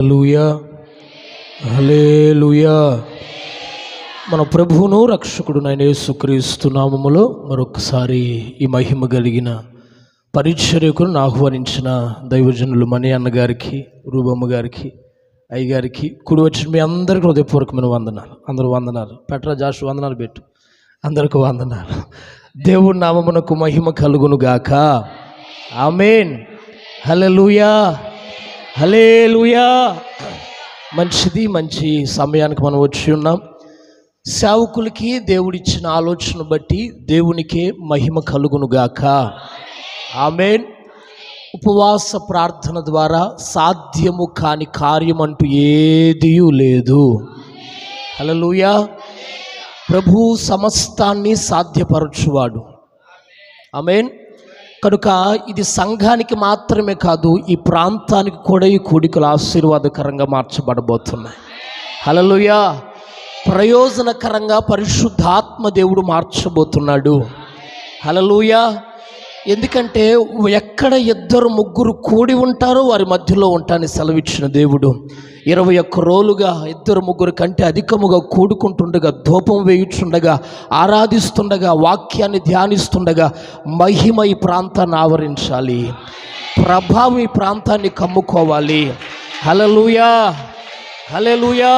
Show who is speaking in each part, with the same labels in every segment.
Speaker 1: హల్లెలూయా, హల్లెలూయా. మన ప్రభువును రక్షకుడునైన యేసుక్రీస్తు నామములో మరొకసారి ఈ మహిమ కలిగిన పరిచర్యకును ఆహ్వానించిన దైవజనులు మణి అన్నగారికి, రూబమ్మ గారికి, అయ్యగారికి, కుడి వచ్చిన మీ అందరికీ హృదయపూర్వకమైన వందనాలు. అందరూ వందనాలు. పెట్రా జాషు వందనాలు పెట్టు. అందరికీ వందనాలు. దేవుడి నామమునకు మహిమ కలుగును గాక. ఆమేన్. హల్లెలూయా, హల్లెలూయా. మంచిది, మంచి సమయానికి మనం వచ్చి ఉన్నాం. సేవకులకి దేవుడిచ్చిన ఆలోచన బట్టి దేవునికే మహిమ కలుగునుగాక. ఆమేన్. ఉపవాస ప్రార్థన ద్వారా సాధ్యము కాని కార్యం అంటూ ఏదీ లేదు. హల్లెలూయా. ప్రభు సమస్తాన్ని సాధ్యపరచువాడు. ఆమేన్. కనుక ఇది సంఘానికి మాత్రమే కాదు, ఈ ప్రాంతానికి కూడా ఈ కూడికలు ఆశీర్వాదకరంగా మార్చబడబోతున్నాయి. హల్లెలూయా. ప్రయోజనకరంగా పరిశుద్ధాత్మ దేవుడు మార్చబోతున్నాడు. హల్లెలూయా. ఎందుకంటే ఎక్కడ ఇద్దరు ముగ్గురు కూడి ఉంటారో వారి మధ్యలో ఉంటానని సెలవిచ్చిన దేవుడు 21 రోజులుగా ఇద్దరు ముగ్గురు కంటే అధికముగా కూడుకుంటుండగా, ధూపం వేయుచుండగా, ఆరాధిస్తుండగా, వాక్యాన్ని ధ్యానిస్తుండగా మహిమ ఈ ప్రాంతాన్ని ఆవరించాలి, ప్రభావం ఈ ప్రాంతాన్ని కమ్ముకోవాలి. హల్లెలూయా, హల్లెలూయా.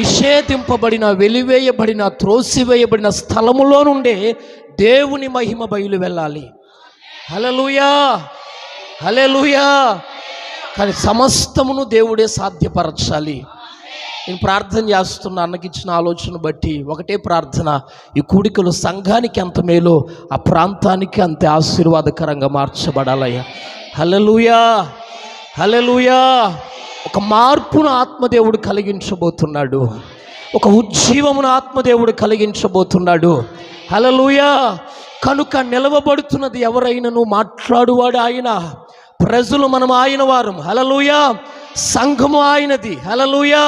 Speaker 1: నిషేధింపబడిన, వెలివేయబడిన, త్రోసివేయబడిన స్థలములో నుండే దేవుని మహిమ బయలు వెళ్ళాలి. హల్లెలూయా, హల్లెలూయా. కానీ సమస్తమును దేవుడే సాధ్యపరచాలి. నేను ప్రార్థన చేస్తున్న అన్నకిచ్చిన ఆలోచన బట్టి ఒకటే ప్రార్థన, ఈ కూడికలు సంఘానికి ఎంత మేలో ఆ ప్రాంతానికి అంతే ఆశీర్వాదకరంగా మార్చబడాలయ్యా. హల్లెలూయా, హల్లెలూయా. ఒక మార్పును ఆత్మదేవుడు కలిగించబోతున్నాడు, ఒక ఉజ్జీవమును ఆత్మదేవుడు కలిగించబోతున్నాడు. హల్లెలూయా. కనుక నిలవబడుతున్నది ఎవరైనను మాట్లాడువాడు ఆయన, ప్రజలు మనం ఆయన వారం. హల్లెలూయా. సంఘము ఆయనది. హల్లెలూయా.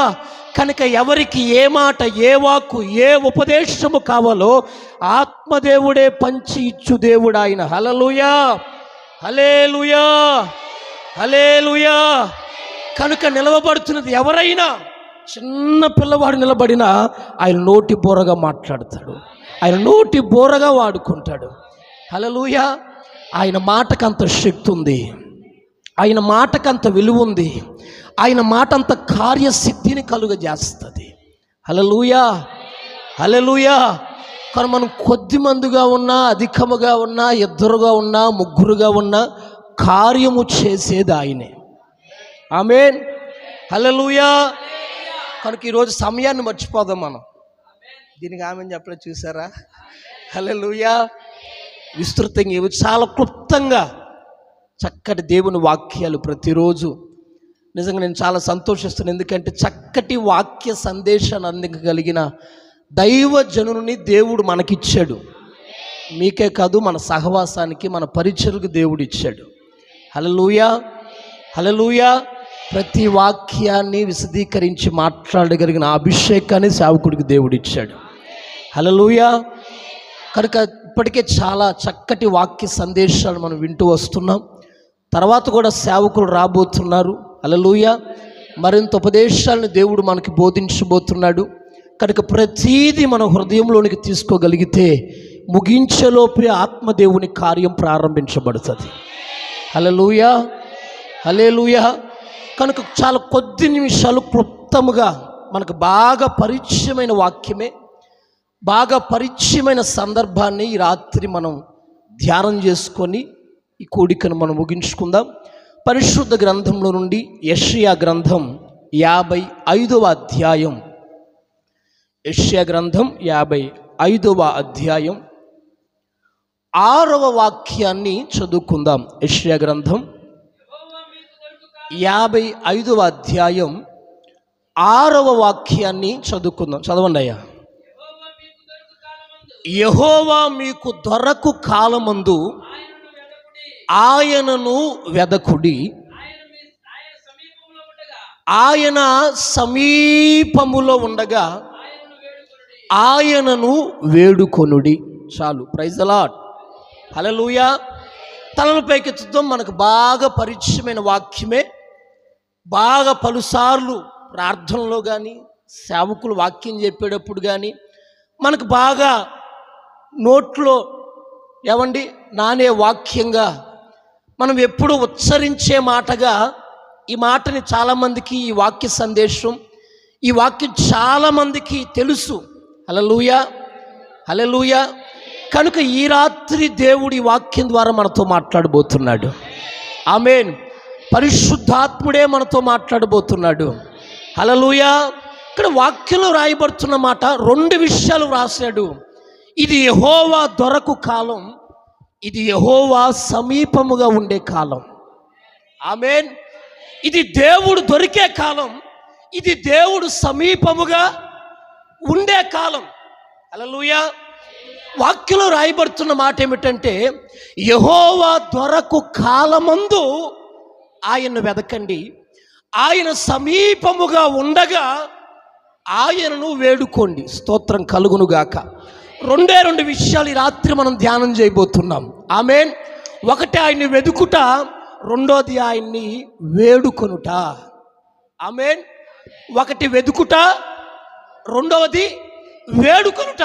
Speaker 1: కనుక ఎవరికి ఏ మాట, ఏ వాక్కు, ఏ ఉపదేశము కావాలో ఆత్మదేవుడే పంచి ఇచ్చు దేవుడు ఆయన. హల్లెలూయా, హల్లెలూయా, హల్లెలూయా. కనుక నిలవబడుతున్నది ఎవరైనా, చిన్న పిల్లవాడు నిలబడినా ఆయన నోటి బోరగా మాట్లాడతాడు, ఆయన నోటి బోరగా వాడుకుంటాడు. హల్లెలూయా. ఆయన మాటకంత శక్తి ఉంది, ఆయన మాటకంత విలువ ఉంది, ఆయన మాట అంత కార్యసిద్ధిని కలుగజేస్తుంది. హల్లెలూయా, హల్లెలూయా. కానీ మనం కొద్ది మందిగా ఉన్నా, అధికముగా ఉన్నా, ఇద్దరుగా ఉన్నా, ముగ్గురుగా ఉన్నా కార్యము చేసేది ఆయనే. ఆమేన్. హల్లెలూయా. కనుక ఈరోజు సమయాన్ని మర్చిపోదాం మనం. దీనికి ఆమెను చెప్పలేదు, చూసారా? హల్లెలూయా. విస్తృతంగా ఇవి చాలా క్లుప్తంగా చక్కటి దేవుని వాక్యాలు ప్రతిరోజు. నిజంగా నేను చాలా సంతోషిస్తున్నాను, ఎందుకంటే చక్కటి వాక్య సందేశాన్ని అందించగలిగిన దైవజనుని దేవుడు మనకిచ్చాడు. మీకే కాదు, మన సహవాసానికి, మన పరిచర్లకు దేవుడు ఇచ్చాడు. హల్లెలూయా, హల్లెలూయా. ప్రతి వాక్యాన్ని విశదీకరించి మాట్లాడగలిగిన అభిషేకాన్ని సేవకుడికి దేవుడు ఇచ్చాడు. హల్లెలూయా. కనుక ఇప్పటికే చాలా చక్కటి వాక్య సందేశాలు మనం వింటూ వస్తున్నాం. తర్వాత కూడా సేవకులు రాబోతున్నారు. హల్లెలూయా. మరింత ఉపదేశాలను దేవుడు మనకి బోధించబోతున్నాడు. కనుక ప్రతీది మన హృదయంలోనికి తీసుకోగలిగితే ముగించేలోపే ఆత్మదేవుని కార్యం ప్రారంభించబడుతుంది. హల్లెలూయా, హల్లెలూయా. కనుక చాలా కొద్ది నిమిషాలు క్లుప్తముగా మనకు బాగా పరిచయమైన వాక్యమే, బాగా పరిచయమైన సందర్భాన్ని ఈ రాత్రి మనం ధ్యానం చేసుకొని ఈ కూడికను మనం ముగించుకుందాం. పరిశుద్ధ గ్రంథంలో నుండి యెషయా గ్రంథం 55వ అధ్యాయం, యెషయా గ్రంథం 55వ అధ్యాయం 6వ వాక్యాన్ని చదువుకుందాం. యెషయా గ్రంథం 55వ అధ్యాయం 6వ వాక్యాన్ని చదువుకుందాం. చదవండి అయ్యా. యెహోవా మీకు దొరకు కాలమందు ఆయనను వెదకుడి, ఆయన సమీపములో ఉండగా ఆయనను వేడుకొనుడి. చాలు. Praise the Lord. హల్లెలూయా. తలలపైకి ఎత్తుతాం. మనకు బాగా పరిచయమైన వాక్యమే. బాగా పలుసార్లు ప్రార్థనలో కానీ సేవకులు వాక్యం చెప్పేటప్పుడు కానీ మనకు బాగా నోట్లో నానే వాక్యంగా మనం ఎప్పుడు ఉచ్చరించే మాటగా ఈ మాటని చాలామందికి ఈ వాక్య సందేశం, ఈ వాక్యం చాలామందికి తెలుసు. హల్లెలూయా, హల్లెలూయా. కనుక ఈ రాత్రి దేవుడి వాక్యం ద్వారా మనతో మాట్లాడబోతున్నాడు. ఆమేన్. పరిశుద్ధాత్ముడే మనతో మాట్లాడబోతున్నాడు. హల్లెలూయా. ఇక్కడ వాక్యంలో రాయబడుతున్న మాట 2 విషయాలు రాశాడు. ఇది యెహోవా దొరకు కాలం, ఇది యెహోవా సమీపముగా ఉండే కాలం. ఆమేన్. ఇది దేవుడు దొరికే కాలం, ఇది దేవుడు సమీపముగా ఉండే కాలం. హల్లెలూయా. వాక్యంలో రాయబడుతున్న మాట ఏమిటంటే, యెహోవా దొరకు కాలమందు ఆయన్ను వెదకండి, ఆయన సమీపముగా ఉండగా ఆయనను వేడుకోండి. స్తోత్రం కలుగునుగాక. 2 విషయాలు ఈ రాత్రి మనం ధ్యానం చేయబోతున్నాం. ఆమేన్. ఒకటి ఆయన్ని వెదుకుట, రెండోది ఆయన్ని వేడుకొనుట. ఆమేన్. ఒకటి వెదుకుట, రెండవది వేడుకొనుట.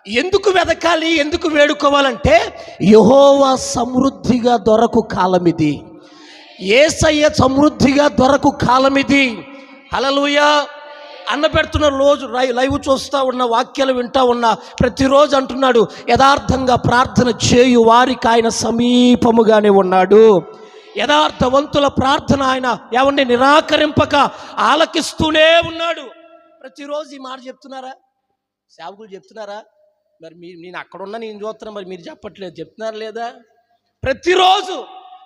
Speaker 1: ఎందుకు వెదకాలి, ఎందుకు వేడుకోవాలంటే యెహోవా సమృద్ధిగా దొరకు కాలం ఇది, యేసయ్య సమృద్ధిగా దొరకు కాలం ఇది. హల్లెలూయా. అన్న పెడుతున్న రోజు లైవ్ చూస్తూ ఉన్న, వాక్యాలు వింటూ ఉన్న ప్రతిరోజు అంటున్నాడు, యథార్థంగా ప్రార్థన చేయు వారికి ఆయన సమీపముగానే ఉన్నాడు. యథార్థవంతుల ప్రార్థన ఆయన నిరాకరింపక ఆలకిస్తూనే ఉన్నాడు. ప్రతిరోజు ఈ మాట చెప్తున్నారా? సేవకులు చెప్తున్నారా? మరి నేను అక్కడున్నా, నేను చూస్తున్నా, మరి మీరు చెప్పట్లేదు, చెప్తున్నారా లేదా? ప్రతిరోజు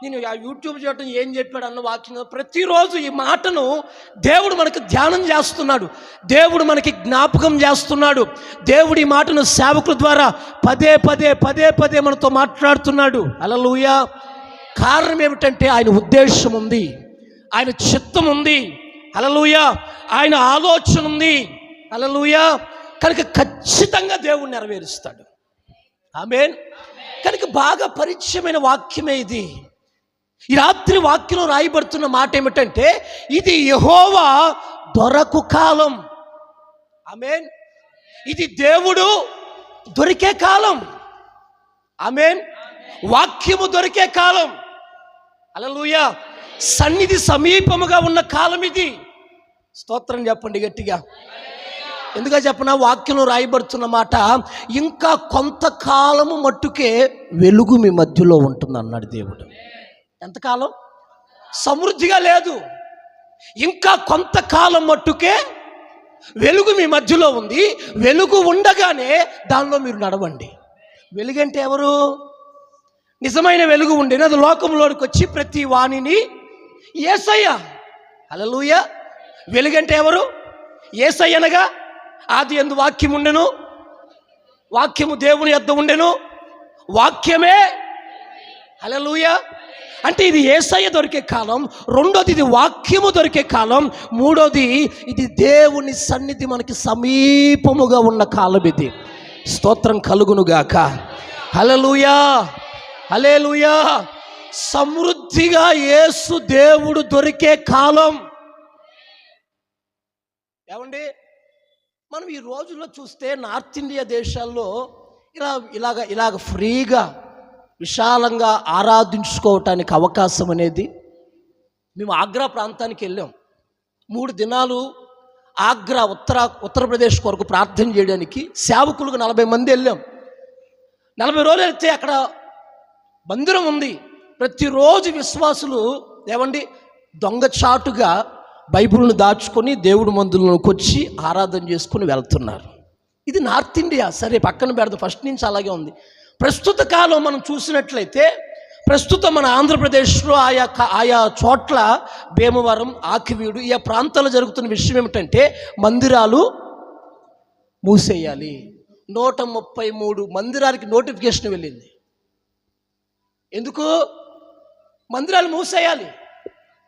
Speaker 1: నేను ఆ యూట్యూబ్ చేయటం ఏం చెప్పాడు అన్న వాక్యం, ప్రతిరోజు ఈ మాటను దేవుడు మనకు ధ్యానం చేస్తున్నాడు, దేవుడు మనకి జ్ఞాపకం చేస్తున్నాడు. దేవుడి మాటను సేవకుల ద్వారా పదే పదే పదే పదే మనతో మాట్లాడుతున్నాడు. హల్లెలూయా. కారణం ఏమిటంటే ఆయన ఉద్దేశం ఉంది, ఆయన చిత్తం ఉంది. హల్లెలూయా. ఆయన ఆలోచన ఉంది. హల్లెలూయా. కనుక ఖచ్చితంగా దేవుడు నెరవేరుస్తాడు. ఆమేన్. కనుక బాగా పరిచయమైన వాక్యమే ఇది. ఈ రాత్రి వాక్యంలో రాయబడుతున్న మాట ఏమిటంటే, ఇది యెహోవా దొరకు కాలం. ఆమేన్. ఇది దేవుడు దొరికే కాలం. ఆమేన్. వాక్యము దొరికే కాలం. హల్లెలూయా. సన్నిధి సమీపముగా ఉన్న కాలం ఇది. స్తోత్రం చెప్పండి గట్టిగా. ఎందుగా చెప్పనా? వాక్యంలో రాయబడుతున్న మాట, ఇంకా కొంతకాలము మట్టుకే వెలుగు మీ మధ్యలో ఉంటుంది అన్నాడు దేవుడు. ఎంతకాలం? సమృద్ధిగా లేదు, ఇంకా కొంతకాలం మట్టుకే వెలుగు మీ మధ్యలో ఉంది. వెలుగు ఉండగానే దానిలో మీరు నడవండి. వెలుగంటే ఎవరు? నిజమైన వెలుగు ఉండేది అది లోకంలోనికి వచ్చి ప్రతి వాణిని యేసయ్య. హల్లెలూయా. వెలుగంటే ఎవరు? యేసయ్య. అనగా ఆది యందు వాక్యం ఉండెను, వాక్యము దేవుని యొద్ద ఉండెను, వాక్యమే. హల్లెలూయా. అంటే ఇది యేసయ్య దొరికే కాలం, రెండోది ఇది వాక్యము దొరికే కాలం, మూడోది ఇది దేవుని సన్నిధి మనకి సమీపముగా ఉన్న కాలం ఇది. స్తోత్రం కలుగునుగాక. హల్లెలూయా, హల్లెలూయా. సమృద్ధిగా యేసు దేవుడు దొరికే కాలం. ఏమండి, మనం ఈ రోజుల్లో చూస్తే నార్త్ ఇండియా దేశాల్లో ఇలాగ ఫ్రీగా విశాలంగా ఆరాధించుకోవటానికి అవకాశం అనేది. మేము ఆగ్రా ప్రాంతానికి వెళ్ళాం. 3 దినాలు ఆగ్రా ఉత్తరప్రదేశ్ కొరకు ప్రార్థన చేయడానికి సేవకులకు 40 మంది వెళ్ళాం. 40 రోజులు వెళ్తే అక్కడ మందిరం ఉంది. ప్రతిరోజు విశ్వాసులు దొంగచాటుగా బైబిల్ను దాచుకొని దేవుడి మందిరంలోకి వచ్చి ఆరాధన చేసుకుని వెళ్తున్నారు. ఇది నార్త్ ఇండియా. సరే, పక్కన పెడదు, ఫస్ట్ నుంచి అలాగే ఉంది. ప్రస్తుత కాలం మనం చూసినట్లయితే, ప్రస్తుతం మన ఆంధ్రప్రదేశ్లో ఆయా చోట్ల భీమవరం, ఆకివీడు ఈ ప్రాంతాల్లో జరుగుతున్న విషయం ఏమిటంటే, మందిరాలు మూసేయాలి. 133 మందిరాలకి నోటిఫికేషన్ వెళ్ళింది. ఎందుకు? మందిరాలు మూసేయాలి.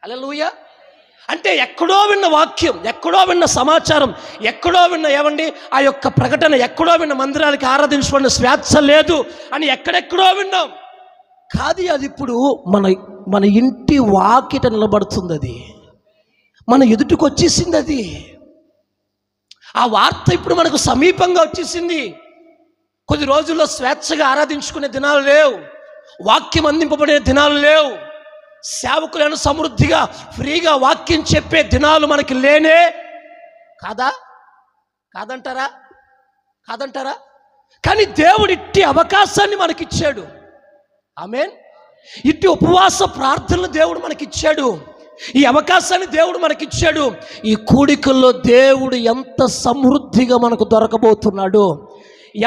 Speaker 1: హల్లెలూయా. అంటే ఎక్కడో విన్న వాక్యం, ఎక్కడో విన్న సమాచారం, ఎక్కడో విన్న ఆ యొక్క ప్రకటన, ఎక్కడో విన్న మందిరాలకి ఆరాధించుకున్న స్వేచ్ఛ లేదు అని ఎక్కడెక్కడో విన్నాం. కాదు, అది ఇప్పుడు మన ఇంటి వాకిట నిలబడుతుంది. అది మన ఎదుటికి వచ్చేసింది అది. ఆ వార్త ఇప్పుడు మనకు సమీపంగా వచ్చేసింది. కొద్ది రోజుల్లో స్వేచ్ఛగా ఆరాధించుకునే దినాలు లేవు, వాక్యం అందింపబడే దినాలు లేవు, సేవకులను సమృద్ధిగా ఫ్రీగా వాక్యం చెప్పే దినాలు మనకి లేనే కాదా? కాదంటారా? కాదంటారా? కానీ దేవుడు ఇట్టి అవకాశాన్ని మనకిచ్చాడు. ఆమేన్. ఇట్టి ఉపవాస ప్రార్థనలు దేవుడు మనకిచ్చాడు. ఈ అవకాశాన్ని దేవుడు మనకిచ్చాడు. ఈ కూడికల్లో దేవుడు ఎంత సమృద్ధిగా మనకు దొరకబోతున్నాడు,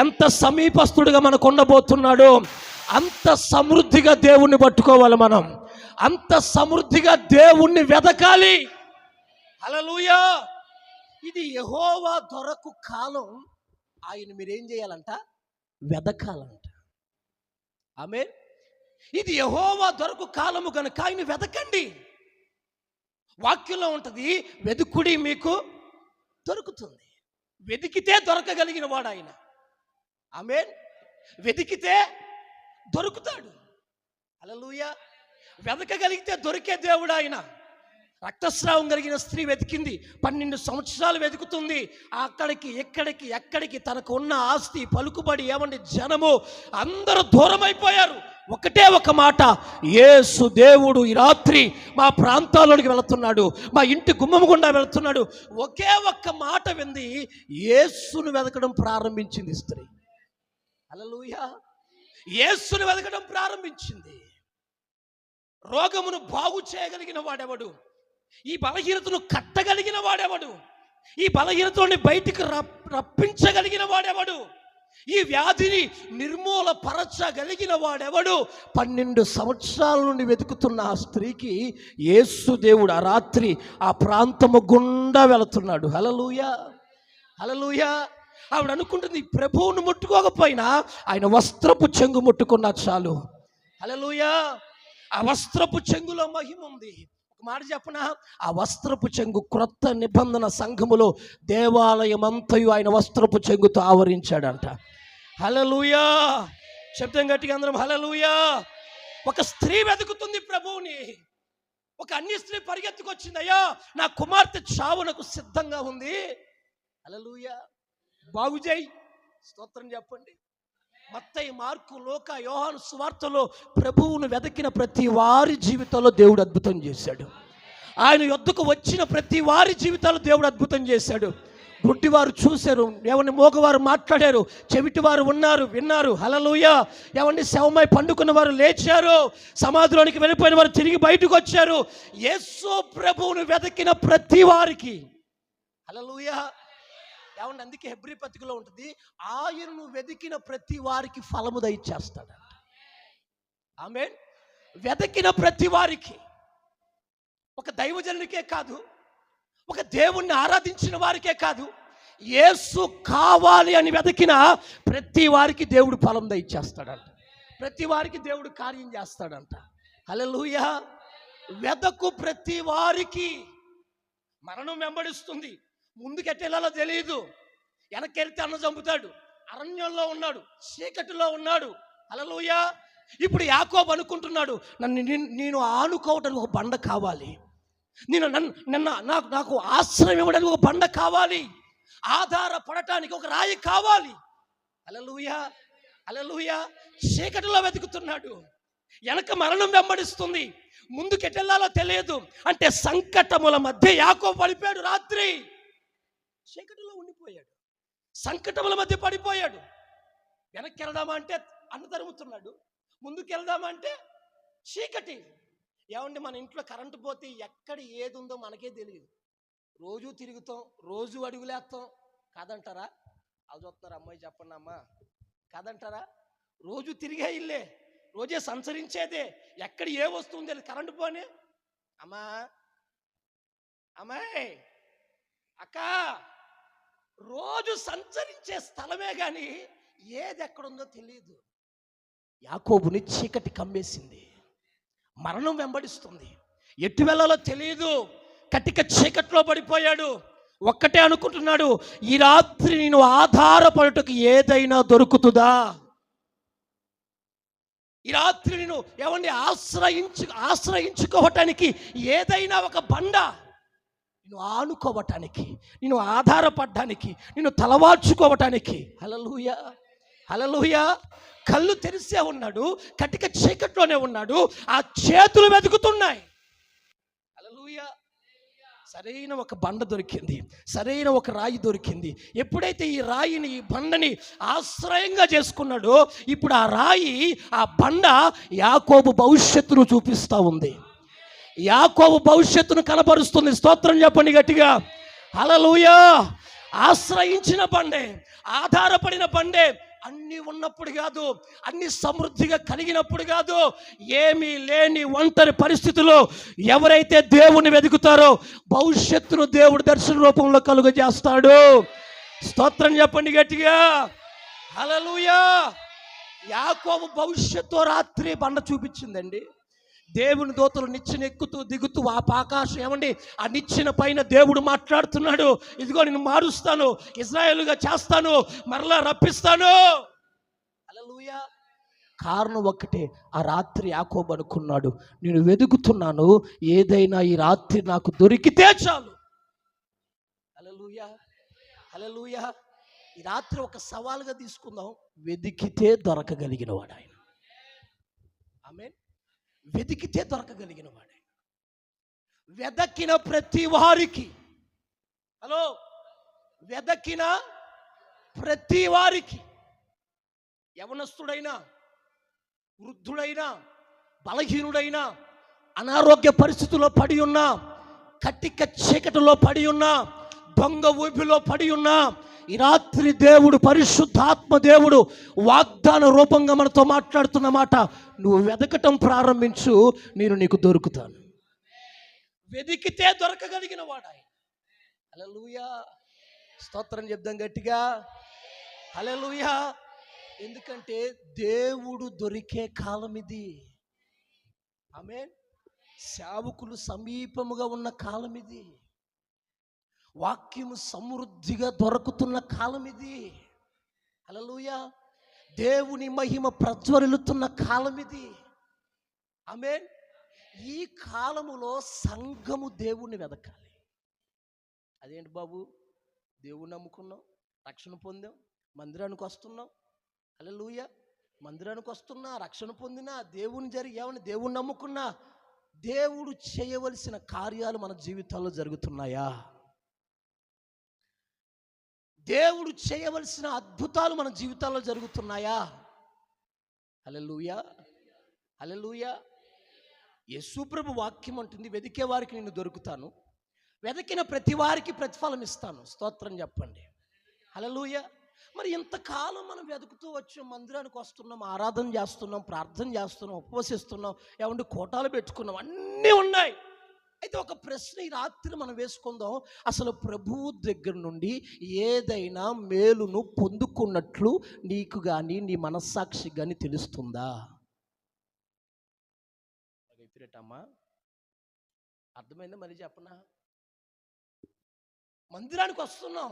Speaker 1: ఎంత సమీపస్తుడిగా మనకు ఉండబోతున్నాడు. అంత సమృద్ధిగా దేవుణ్ణి పట్టుకోవాలి మనం, అంత సమృద్ధిగా దేవుణ్ణి వెదకాలి. హల్లెలూయా. ఇది యెహోవా దొరకు కాలం. ఆయన మీరేం చేయాలంట? వెదకాలంట. ఆమేన్. ఇది యెహోవా దొరకు కాలము కనుక ఆయన వెదకండి. వాక్యంలో ఉంటుంది, వెదుకుడి మీకు దొరుకుతుంది. వెతికితే దొరకగలిగిన వాడు ఆయన. ఆమేన్. వెతికితే దొరుకుతాడు. హల్లెలూయా. వెతకగలిగితే దొరికే దేవుడు ఆయన. రక్తస్రావం కలిగిన స్త్రీ వెతికింది, 12 సంవత్సరాలు వెతుకుతుంది. అక్కడికి ఎక్కడికి ఎక్కడికి తనకు ఉన్న ఆస్తి, పలుకుబడి, ఏమండి జనము అందరూ దూరం అయిపోయారు. ఒకటే ఒక మాట, యేసు దేవుడు ఈ రాత్రి మా ప్రాంతాల్లోకి వెళుతున్నాడు, మా ఇంటి గుమ్మం గుండా వెళుతున్నాడు. ఒకే ఒక్క మాట వింది, యేసును వెతకడం ప్రారంభించింది స్త్రీ. హల్లెలూయా. యేసును వెతకడం ప్రారంభించింది. రోగమును బాగు చేయగలిగిన వాడెవడు? ఈ బలహీనతను కట్టగలిగిన వాడెవడు? ఈ బలహీనతని బయటికి రప్పించగలిగిన వాడెవడు? ఈ వ్యాధిని నిర్మూలపరచగలిగిన వాడెవడు? 12 సంవత్సరాల నుండి వెతుకుతున్న ఆ స్త్రీకి యేసు దేవుడు ఆ రాత్రి ఆ ప్రాంతము గుండా వెళుతున్నాడు. హల్లెలూయా. హల్లెలూయా. ఆవిడ అనుకుంటుంది, ప్రభువును ముట్టుకోకపోయినా ఆయన వస్త్రపు చెంగు ముట్టుకున్నా చాలు. హల్లెలూయా. ఆ వస్త్రపు చెంగులో మహిమ ఉంది. ఒక మాట చెప్పనా, ఆ వస్త్రపు చెంగు క్రొత్త నిబంధన సంఘములో దేవాలయం అంతయు ఆయన వస్త్రపు చెంగుతో ఆవరించాడంట. హల్లెలూయా. శబ్దం గట్టిగా అందరం హల్లెలూయా. ఒక స్త్రీ వెతుకుతుంది ప్రభువుని. ఒక అన్య స్త్రీ పరిగెత్తుకొచ్చింది, అయ్యా నా కుమార్తె చావునకు సిద్ధంగా ఉంది. హల్లెలూయా. బాగు చేయి. స్తోత్రం చెప్పండి. మత్తయి, మార్కు, లూకా, యోహాను సువార్తలో ప్రభువును వెతికిన ప్రతి వారి జీవితంలో దేవుడు అద్భుతం చేశాడు. ఆయన యొద్దకు వచ్చిన ప్రతి వారి జీవితాల్లో దేవుడు అద్భుతం చేశాడు. గుడ్డివారు చూశారు, ఏమండి మోగవారు మాట్లాడారు, చెవిటివారు ఉన్నారు, విన్నారు. హల్లెలూయా. ఏమండి శవమై పండుకున్న వారు లేచారు, సమాధిలోనికి వెళ్ళిపోయిన వారు తిరిగి బయటకు వచ్చారు. యేసు ప్రభువును వెతికిన ప్రతి వారికి. హల్లెలూయా. ఏమండి అందుకే హెబ్రీ పత్రికలో ఉంటుంది, ఆయనను వెతికిన ప్రతి వారికి ఫలము దయచేస్తాడంట. ఆమేన్. వెతికిన ప్రతి వారికి, ఒక దైవజనునికే కాదు, ఒక దేవుణ్ణి ఆరాధించిన వారికే కాదు, యేసు కావాలి అని వెతికిన ప్రతి వారికి దేవుడు ఫలం దయచేస్తాడంట. ప్రతి వారికి దేవుడు కార్యం చేస్తాడంట. హల్లెలూయా. వెదకు ప్రతి వారికి. మరణం వెంబడిస్తుంది, ముందుకెట్టేలా తెలియదు, వెనకెళ్తే అన్న చంపుతాడు, అరణ్యంలో ఉన్నాడు, చీకటిలో ఉన్నాడు. హల్లెలూయా. ఇప్పుడు యాకోబు అనుకుంటున్నాడు, నేను ఆనుకోవడానికి ఒక బండ కావాలి, నాకు ఆశ్రయం ఇవ్వడానికి ఒక బండ కావాలి, ఆధారపడటానికి ఒక రాయి కావాలి. హల్లెలూయా. హల్లెలూయా. చీకటిలో వెతుకుతున్నాడు, వెనక మరణం వెంబడిస్తుంది, ముందుకెట్టెళ్ళాలో తెలియదు. అంటే సంకటముల మధ్య యాకోబు పడిపోయాడు. రాత్రి చీకటిలో ఉండిపోయాడు, సంకటముల మధ్య పడిపోయాడు. వెనక్కి వెళ్దామా అంటే అన్న తరుముతున్నాడు, ముందుకు వెళ్దామా అంటే చీకటి. ఏమండి మన ఇంట్లో కరెంటు పోతే ఎక్కడ ఏది ఉందో మనకే తెలియదు. రోజు తిరుగుతాం, రోజు అడుగులేస్తాం. కాదంటారా? అది చూస్తున్నారు అమ్మాయి, చెప్పండి అమ్మా. కాదంటారా? రోజు తిరిగే ఇల్లే, రోజే సంచరించేదే, ఎక్కడ ఏ వస్తువు తెలియదు. కరెంటు పోనే అమ్మా, అమ్మాయి, అక్క, రోజు సంచరించే స్థలమే కానీ ఏది ఎక్కడుందో తెలియదు. యాకోబుని చీకటి కమ్మేసింది, మరణం వెంబడిస్తుంది, ఎటు వెళ్ళాలో తెలియదు, కటిక చీకట్లో పడిపోయాడు. ఒక్కటే అనుకుంటున్నాడు, ఈ రాత్రి నేను ఆధారపడటకు ఏదైనా దొరుకుతుందా? ఈ రాత్రి నేను ఏమండి ఆశ్రయించుకోవటానికి ఏదైనా ఒక బండ, నిన్ను ఆనుకోవటానికి, నిన్ను ఆధారపడడానికి, నిన్ను తలవాల్చుకోవటానికి. హల్లెలూయా, హల్లెలూయా. కళ్ళు తెరిసే ఉన్నాడు, కటిక చీకట్లోనే ఉన్నాడు, ఆ చేతులు వెతుకుతున్నాయి. హల్లెలూయా. సరైన ఒక బండ దొరికింది, సరైన ఒక రాయి దొరికింది. ఎప్పుడైతే ఈ రాయిని, ఈ బండని ఆశ్రయంగా చేసుకున్నాడో, ఇప్పుడు ఆ రాయి, ఆ బండ యాకోబు భవిష్యత్తును చూపిస్తూ ఉంది, యాకోబు భవిష్యత్తును కనబరుస్తుంది. స్తోత్రం చెప్పండి గట్టిగా. హల్లెలూయా. ఆశ్రయించిన బండే, ఆధారపడిన బండే, అన్నీ ఉన్నప్పుడు కాదు, అన్ని సమృద్ధిగా కలిగినప్పుడు కాదు, ఏమీ లేని ఒంటరి పరిస్థితుల్లో ఎవరైతే దేవుని వెతుకుతారో భవిష్యత్తును దేవుడు దర్శన రూపంలో కలుగజేస్తాడు. స్తోత్రం చెప్పండి గట్టిగా. హల్లెలూయా. యాకోబు భవిష్యత్తు రాత్రి బండ చూపించిందండి. దేవుని దూతలు నిచ్చెన ఎక్కుతూ దిగుతూ ఆ ఆకాశం, ఏమండి, ఆ నిచ్చెన పైన దేవుడు మాట్లాడుతున్నాడు. ఇదిగో నేను మారుస్తాను, ఇశ్రాయేలుగా చేస్తాను, మరలా రప్పిస్తాను. హల్లెలూయా. కారణం ఒక్కటే, ఆ రాత్రి యాకోబు అనుకున్నాడు, నేను వెతుకుతున్నాను, ఏదైనా ఈ రాత్రి నాకు దొరికితే చాలు. హల్లెలూయా, హల్లెలూయా. ఈ రాత్రి ఒక సవాలుగా తీసుకుందాం, వెతికితే దొరకగలిగిన వాడు ఆయన. ఆమేన్. వెతికితే దొరకగలిగిన వాడే. వెదకిన ప్రతి వారికి, హలో, వెదకిన ప్రతి వారికి, యవనస్తుడైనా, వృద్ధుడైనా, బలహీనుడైనా, అనారోగ్య పరిస్థితుల్లో పడి ఉన్నా, కటిక చీకటిలో పడి ఉన్నా, దొంగ ఊపిలో పడి ఉన్నా, ఈ రాత్రి దేవుడు, పరిశుద్ధాత్మ దేవుడు వాగ్దాన రూపంగా మనతో మాట్లాడుతున్న మాట, నువ్వు వెతకటం ప్రారంభించు, నేను నీకు దొరుకుతాను. వెతికితే దొరకగలిగిన వాడు ఆయన. హల్లెలూయా. స్తోత్రం చెప్దాం గట్టిగా. హల్లెలూయా. ఎందుకంటే దేవుడు దొరికే కాలం ఇది. ఆమేన్. సేవకులు సమీపముగా ఉన్న కాలం ఇది. వాక్యము సమృద్ధిగా దొరుకుతున్న కాలం ఇది. హల్లెలూయా. దేవుని మహిమ ప్రజ్వరిల్లుతున్న కాలం ఇది. ఆమేన్. ఈ కాలములో సంఘము దేవుణ్ణి వెదకాలి. అదేంటి బాబు, దేవుణ్ణి నమ్ముకున్నాం, రక్షణ పొందాం, మందిరానికి వస్తున్నాం. హల్లెలూయా. మందిరానికి వస్తున్నా, రక్షణ పొందినా, దేవుని ఏమని దేవుణ్ణి నమ్ముకున్నా, దేవుడు చేయవలసిన కార్యాలు మన జీవితాల్లో జరుగుతున్నాయా? దేవుడు చేయవలసిన అద్భుతాలు మన జీవితాల్లో జరుగుతున్నాయా? హల్లెలూయా, హల్లెలూయా. యేసుప్రభు వాక్యం అంటుంది, వెతికే వారికి నేను దొరుకుతాను, వెతికిన ప్రతి వారికి ప్రతిఫలం ఇస్తాను. స్తోత్రం చెప్పండి. హల్లెలూయా. మరి ఇంతకాలం మనం వెతుకుతూ వచ్చాం, మందిరానికి వస్తున్నాం, ఆరాధన చేస్తున్నాం, ప్రార్థన చేస్తున్నాం, ఉపవసిస్తున్నాం, ఏమంటే కోటాలు పెట్టుకున్నాం, అన్నీ ఉన్నాయి. అయితే ఒక ప్రశ్న ఈ రాత్రి మనం వేసుకుందాం, అసలు ప్రభువు దగ్గర నుండి ఏదైనా మేలును పొందుకున్నట్లు నీకు కానీ నీ మనస్సాక్షి కానీ తెలుస్తుందా? అమ్మా, అర్థమైందా? మరి చెప్పనా? మందిరానికి వస్తున్నాం,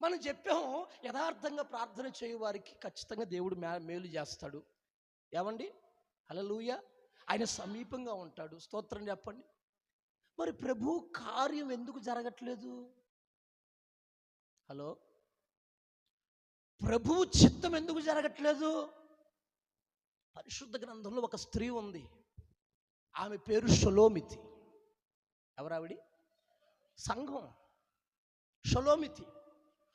Speaker 1: మనం చెప్పాము, యథార్థంగా ప్రార్థన చేయు వారికి ఖచ్చితంగా దేవుడు మేలు చేస్తాడు. ఏమండి? హల్లెలూయా. ఆయన సమీపంగా ఉంటాడు. స్తోత్రం చెప్పండి. మరి ప్రభు కార్యం ఎందుకు జరగట్లేదు? హలో, ప్రభువు చిత్తం ఎందుకు జరగట్లేదు? పరిశుద్ధ గ్రంథంలో ఒక స్త్రీ ఉంది, ఆమె పేరు షలోమితి. ఎవరావిడి? సంఘం. షలోమితి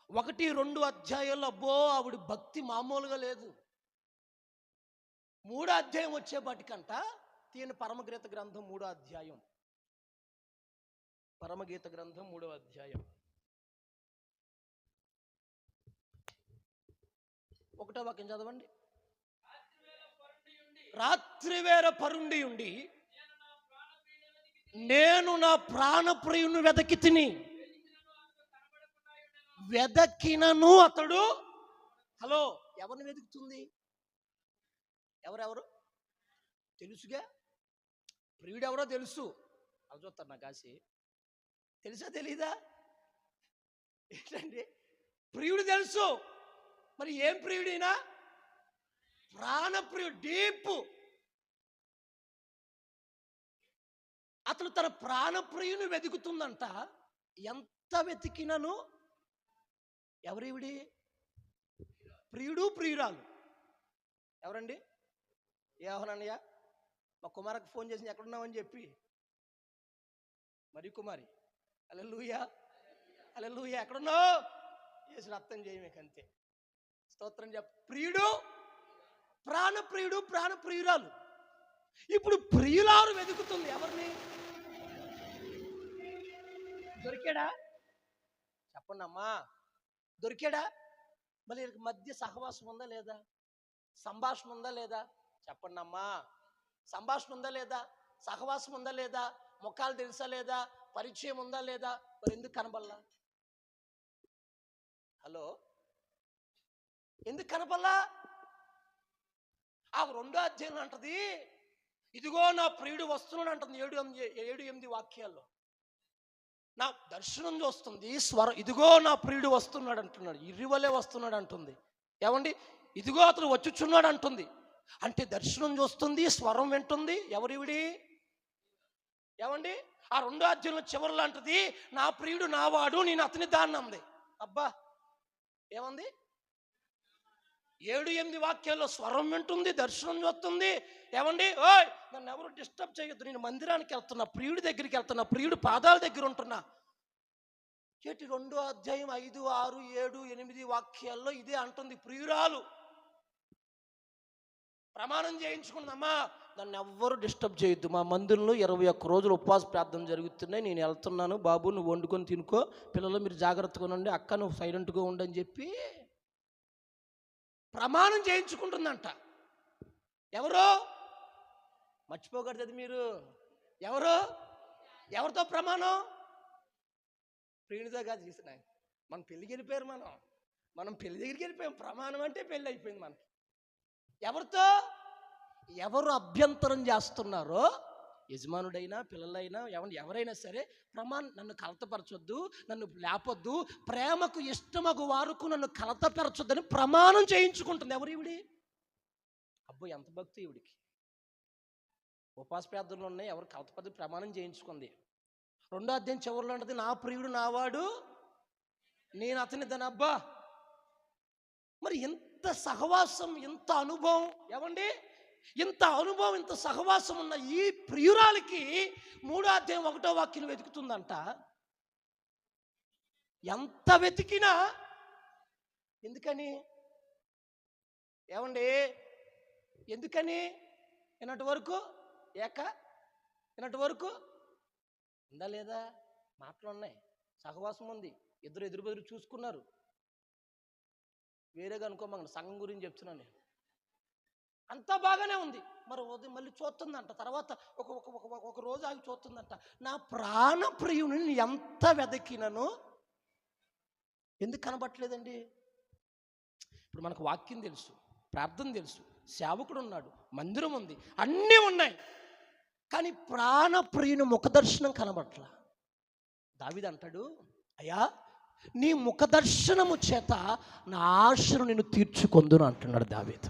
Speaker 1: 1-2 అధ్యాయాల్లో, అబ్బో ఆవిడ భక్తి మామూలుగా లేదు. 3వ అధ్యాయం వచ్చేపాటికంట తీయని పరమగీత గ్రంథం 3వ అధ్యాయం, పరమగీత గ్రంథం 3వ అధ్యాయం 1వ వాక్యం చదవండి. రాత్రివేళ పరుండి ఉండి నేను నా ప్రాణప్రియుని వెదకి తిని, వెదకినను అతడు, హలో, ఎవరిని వెతుకుతుంది? ఎవరెవరు తెలుసుగా? ప్రియుడు ఎవరో తెలుసు, అది చూస్తారు నా కాసి. తెలుసా తెలీదా? ఏంటండి? ప్రియుడు తెలుసు. మరి ఏం ప్రియుడినా? ప్రాణప్రియుడు, డీప్. అతను తన ప్రాణప్రియుని వెతుకుతుందంట. ఎంత వెతికినను ఎవరివిడి? ప్రియుడు ప్రియురాలు. ఎవరండి? యోహానన్నయ్య మా కుమారకు ఫోన్ చేసి ఎక్కడున్నామని చెప్పి, మరి కుమారి హల్లెలూయా హల్లెలూయా ఎక్కడున్నావు? యేసు రక్తం చేయమేక అంతే. స్తోత్రం చెప్ప. ప్రియుడు ప్రాణప్రియుడు ప్రాణప్రియురాలు. ఇప్పుడు ప్రియులారు వెతుకుతుంది ఎవరిని? దొరికాడా? చెప్పండి అమ్మా, దొరికాడా? మళ్ళీ మధ్య సహవాసం ఉందా లేదా? సంభాషణ ఉందా లేదా? చెప్పండి అమ్మా, సంభాషణ ఉందా లేదా? సహవాసం ఉందా లేదా? ముఖాలు తెలుసా లేదా? పరిచయం ఉందా లేదా? మరి ఎందుకు కనబల్లా? హలో, ఎందుకు కనబల్లా? ఆ 2వ అధ్యాయం అంటది, ఇదిగో నా ప్రియుడు వస్తున్నాడు అంటుంది. 7-8 వాక్యాల్లో నా దర్శనం చూస్తుంది. స్వరం, ఇదిగో నా ప్రియుడు వస్తున్నాడు అంటున్నాడు. ఇరువలే వస్తున్నాడు అంటుంది. ఏమండి? ఇదిగో అతను వచ్చుచున్నాడు అంటుంది. అంటే దర్శనం చూస్తుంది, స్వరం వింటుంది. ఎవరివిడి? ఏమండి? ఆ 2వ అధ్యాయంలో చివరిలో అంటది, నా ప్రియుడు నావాడు, నేను అతని దాన్ని అంది. అబ్బా, ఏమంది? 7-8 వాక్యాల్లో స్వరం వింటుంది, దర్శనం చూస్తుంది. ఏమండి? ఓయ్, నన్ను ఎవరు డిస్టర్బ్ చేయొద్దు, నేను మందిరానికి వెళ్తున్నా, ప్రియుడి దగ్గరికి వెళ్తున్నా, ప్రియుడు పాదాల దగ్గర ఉంటున్నా. 2వ అధ్యాయం 5, 6, 7, 8 వాక్యాల్లో ఇదే అంటుంది. ప్రియురాలు ప్రమాణం చేయించుకుందమ్మా, నన్ను ఎవ్వరు డిస్టర్బ్ చేయొద్దు, మా మందిరంలో 21 రోజులు ఉపవాస ప్రార్థన జరుగుతున్నాయి, నేను వెళ్తున్నాను, బాబు నువ్వు వండుకొని తినుకో, పిల్లలు మీరు జాగ్రత్తగా ఉండండి, అక్క నువ్వు సైలెంట్గా ఉండని చెప్పి ప్రమాణం చేయించుకుంటుందంట. ఎవరో మర్చిపోకూడదు అది మీరు. ఎవరో? ఎవరితో ప్రమాణం? ప్రియునితో కాదు. చేసిన మనం పెళ్ళికి వెళ్ళిపోయారు. మనం పెళ్లి దగ్గరికి వెళ్ళిపోయాం. ప్రమాణం అంటే పెళ్ళి అయిపోయింది మనకి. ఎవరితో? ఎవరు అభ్యంతరం చేస్తున్నారో, యజమానుడైనా పిల్లలైనా ఎవరైనా సరే, నన్ను కలతపరచొద్దు, నన్ను లేపొద్దు, ప్రేమకు ఇష్టమగు వారుకు నన్ను కలతపరచొద్దని ప్రమాణం చేయించుకుంటుంది. ఎవరు ఈవిడి? అబ్బో, ఎంత భక్తి ఈవిడికి! ఉపవాస ప్రార్థనలు ఉన్నాయి, ఎవరు కలతపరచు ప్రమాణం చేయించుకుంది. 2వ అధ్యాయం చివరిలో ఉంటుంది, నా ప్రియుడు నావాడు, నేను అతని దాని. అబ్బా, మరి ఎంత సహవాసం, ఎంత అనుభవం! ఏమండి? ఇంత అనుభవం, ఇంత సహవాసం ఉన్న ఈ ప్రియురాలికి 3వ అధ్యాయం 1వ వాక్యం వెతుకుతుందంట. ఎంత వెతికినా ఎందుకని? ఏమండి? ఎందుకని? విన్నటి వరకు విన్నటి వరకు ఉందా లేదా? మాటలు ఉన్నాయి, సహవాసం ఉంది, ఇద్దరు ఎదురు బెదురు చూసుకున్నారు. వేరేగా అనుకోమండి, సంఘం గురించి చెప్తున్నాను నేను. అంతా బాగానే ఉంది. మరి ఉదయం మళ్ళీ చూస్తుందంట. తర్వాత ఒక రోజు ఆగి చూస్తుందంట, నా ప్రాణప్రియుని ఎంత వెతికినను ఎందుకు కనబట్టలేదండి? ఇప్పుడు మనకు వాక్యం తెలుసు, ప్రార్థన తెలుసు, సేవకుడు ఉన్నాడు, మందిరం ఉంది, అన్నీ ఉన్నాయి, కానీ ప్రాణప్రియుని ముఖదర్శనం కనబట్ల. దావీదు అంటాడు, అయ్యా నీ ముఖదర్శనము చేత నా ఆశను నేను తీర్చుకొందును అంటున్నాడు దావీదు.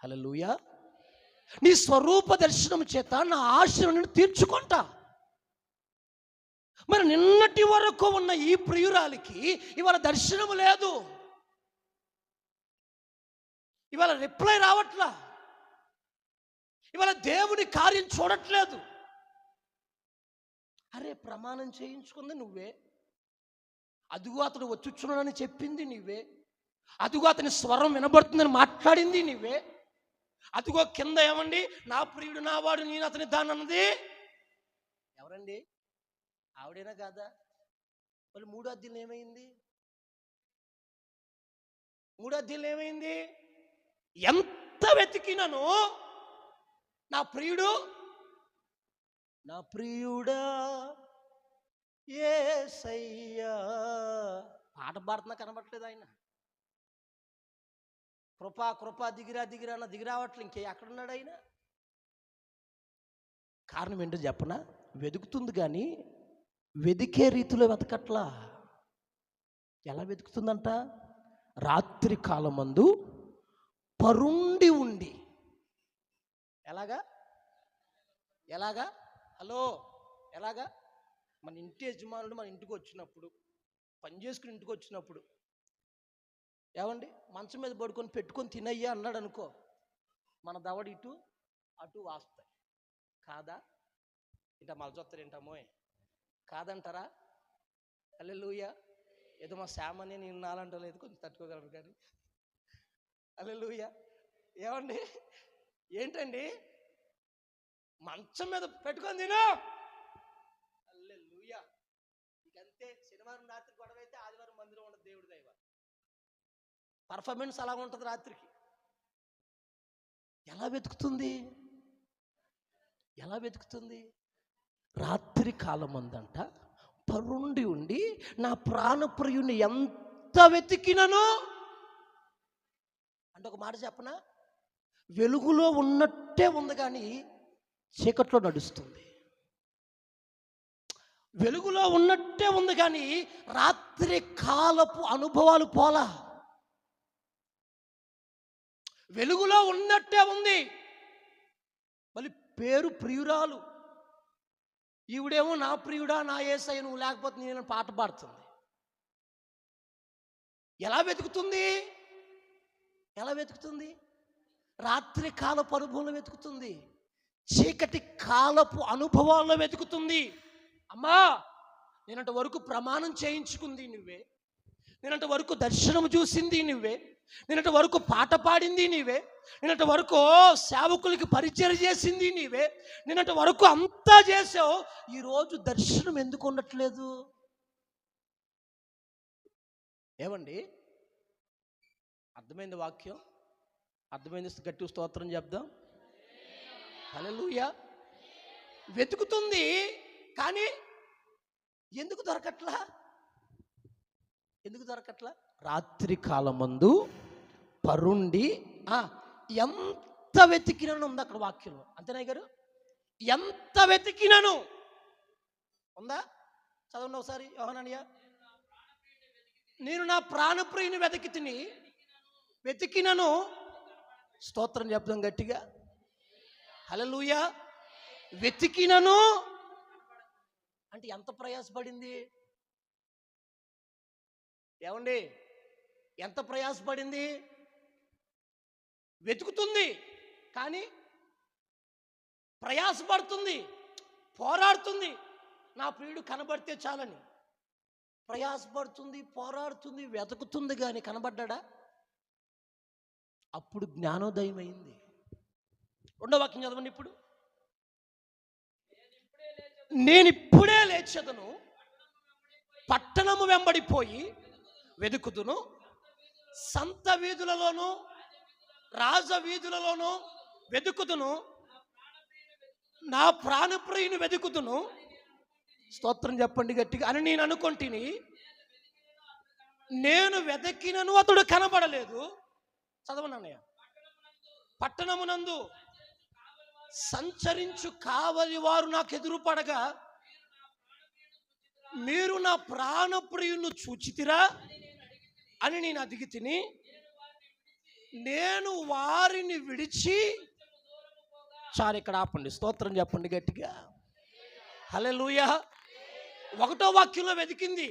Speaker 1: హల్లెలూయా. నీ స్వరూప దర్శనం చేత నా ఆశను నేను తీర్చుకుంటా. మరి నిన్నటి వరకు ఉన్న ఈ ప్రియురాలికి ఇవాళ దర్శనము లేదు, ఇవాళ రిప్లై రావట్లా, ఇవాళ దేవుని కార్యం చూడట్లేదు. అరే, ప్రమాణం చేయించుకుంది నువ్వే, అదుగో అతడు వచ్చుచున్నాడని చెప్పింది నీవే, అదుగో అతని స్వరం వినబడుతుందని మాట్లాడింది నీవే, అదిగో కింద ఏమండి నా ప్రియుడు నావాడు, నేను అతని దాన్ని అన్నది ఎవరండి? ఆవిడేనా కాదా? మళ్ళీ 3వ అధ్యాయంలో ఏమైంది? 3వ అధ్యాయంలో ఏమైంది? ఎంత వెతికినను నా ప్రియుడా యేసయ్యా, పాట పాడుతున్నా కనబట్టలేదు ఆయన. కృపా దిగిరా అన్న దిగిరావట్లే, ఇంకే ఎక్కడున్నాడు ఆయన? కారణం ఏంటో చెప్పనా? వెతుకుతుంది కానీ వెతికే రీతిలో వెతకట్లా. ఎలా వెతుకుతుందంట? రాత్రి కాలమందు పరుండి ఉండి. ఎలాగా హలో, ఎలాగా? మన ఇంటి యజమానుడు మన ఇంటికి వచ్చినప్పుడు, పని చేసుకుని ఇంటికి వచ్చినప్పుడు, ఏమండి మంచం మీద పడుకొని పెట్టుకొని తినయ్యా అన్నాడు అనుకో, మన దవడ ఇటు అటు వాస్తాయి కాదా? ఇంట మలచొస్తారు ఏంటమ్మో, కాదంటారా? హల్లెలూయా. ఏదో మా శామని నేను నాలంటలేదు, కొంచెం తట్టుకోగలను కానీ. హల్లెలూయా. ఏమండి ఏంటండి, మంచం మీద పెట్టుకొని తిను. హల్లెలూయా. ఇకంతే. శనివారం రాత్రి గొడవ అయితే ఆదివారం మందిరం ఉండదు, దేవుడి దైవ పర్ఫార్మెన్స్ అలా ఉంటుంది రాత్రికి. ఎలా వెతుకుతుంది? ఎలా వెతుకుతుంది? రాత్రి కాలం అందంట పరుండి ఉండి నా ప్రాణప్రియుని ఎంత వెతికినను అంటే, ఒక మాట చెప్పనా, వెలుగులో ఉన్నట్టే ఉంది కానీ చీకట్లో నడుస్తుంది. వెలుగులో ఉన్నట్టే ఉంది కానీ రాత్రి కాలపు అనుభవాలు పోలా. వెలుగులో ఉన్నట్టే ఉంది, మళ్ళీ పేరు ప్రియురాలు. ఈవిడేమో నా ప్రియుడా, నా యేసయ్య నువ్వు లేకపోతే నేను పాట పాడుతుంది. ఎలా వెతుకుతుంది? ఎలా వెతుకుతుంది? రాత్రి కాలపు అనుభవంలో వెతుకుతుంది, చీకటి కాలపు అనుభవాల్లో వెతుకుతుంది. అమ్మా, నేనంత వరకు ప్రమాణం చేయించుకుంది నువ్వే, నేనంత వరకు దర్శనం చూసింది నువ్వే, నేనంత వరకు పాట పాడింది నీవే, నేనంత వరకు సేవకులకి పరిచయం చేసింది నీవే, నేనంత వరకు అంతా చేసావు, ఈరోజు దర్శనం ఎందుకు ఉండట్లేదు? ఏమండి, అర్థమైంది వాక్యం? అర్థమైంది? గట్టి స్తోత్రం చెప్దాం. హల్లెలూయా. వెతుకుతుంది కానీ ఎందుకు దొరకట్లా? ఎందుకు దొరకట్లా? రాత్రి కాలమందు పరుండి ఎంత వెతికినను ఉంది అక్కడ వాక్యంలో. అంతేనా గారు? ఎంత వెతికినను ఉందా? చదవండి ఒకసారి యోహానయ్య. నేను నా ప్రాణప్రియుని వెతికినను. స్తోత్రం చెప్దాం గట్టిగా. హల్లెలూయా. వెతికినను అంటే ఎంత ప్రయాసపడింది? ఏమండి, ఎంత ప్రయాసపడింది? వెతుకుతుంది కానీ ప్రయాసపడుతుంది, పోరాడుతుంది, నా ప్రియుడు కనబడితే చాలని. ప్రయాసపడుతుంది, పోరాడుతుంది, వెతుకుతుంది కానీ కనబడ్డా? అప్పుడు జ్ఞానోదయం అయింది. రెండో వాక్యం చదవండి. ఇప్పుడు నేనిప్పుడే లేచెదను, పట్టణము వెంబడిపోయి వెతుకుదును, సంత వీధులలోను రాజ వీధులలోను వెతుకుదును, నా ప్రాణప్రియుని వెతుకుదును. స్తోత్రం చెప్పండి గట్టిగా. అని నేను అనుకుంటుని, నేను వెతికినను అతడు కనబడలేదు. చదవండి అన్నయ్య. పట్టణమునందు సంచరించు కావలి వారు నాకు ఎదురుపడగా, మీరు నా ప్రాణప్రియుని చూచితిరా అని నేను అడిగి తిని, నేను వారిని విడిచి. చాలు, ఇక్కడ ఆపండి. స్తోత్రం చెప్పండి గట్టిగా. హల్లెలూయా. ఒకటో వాక్యంలో వెతికింది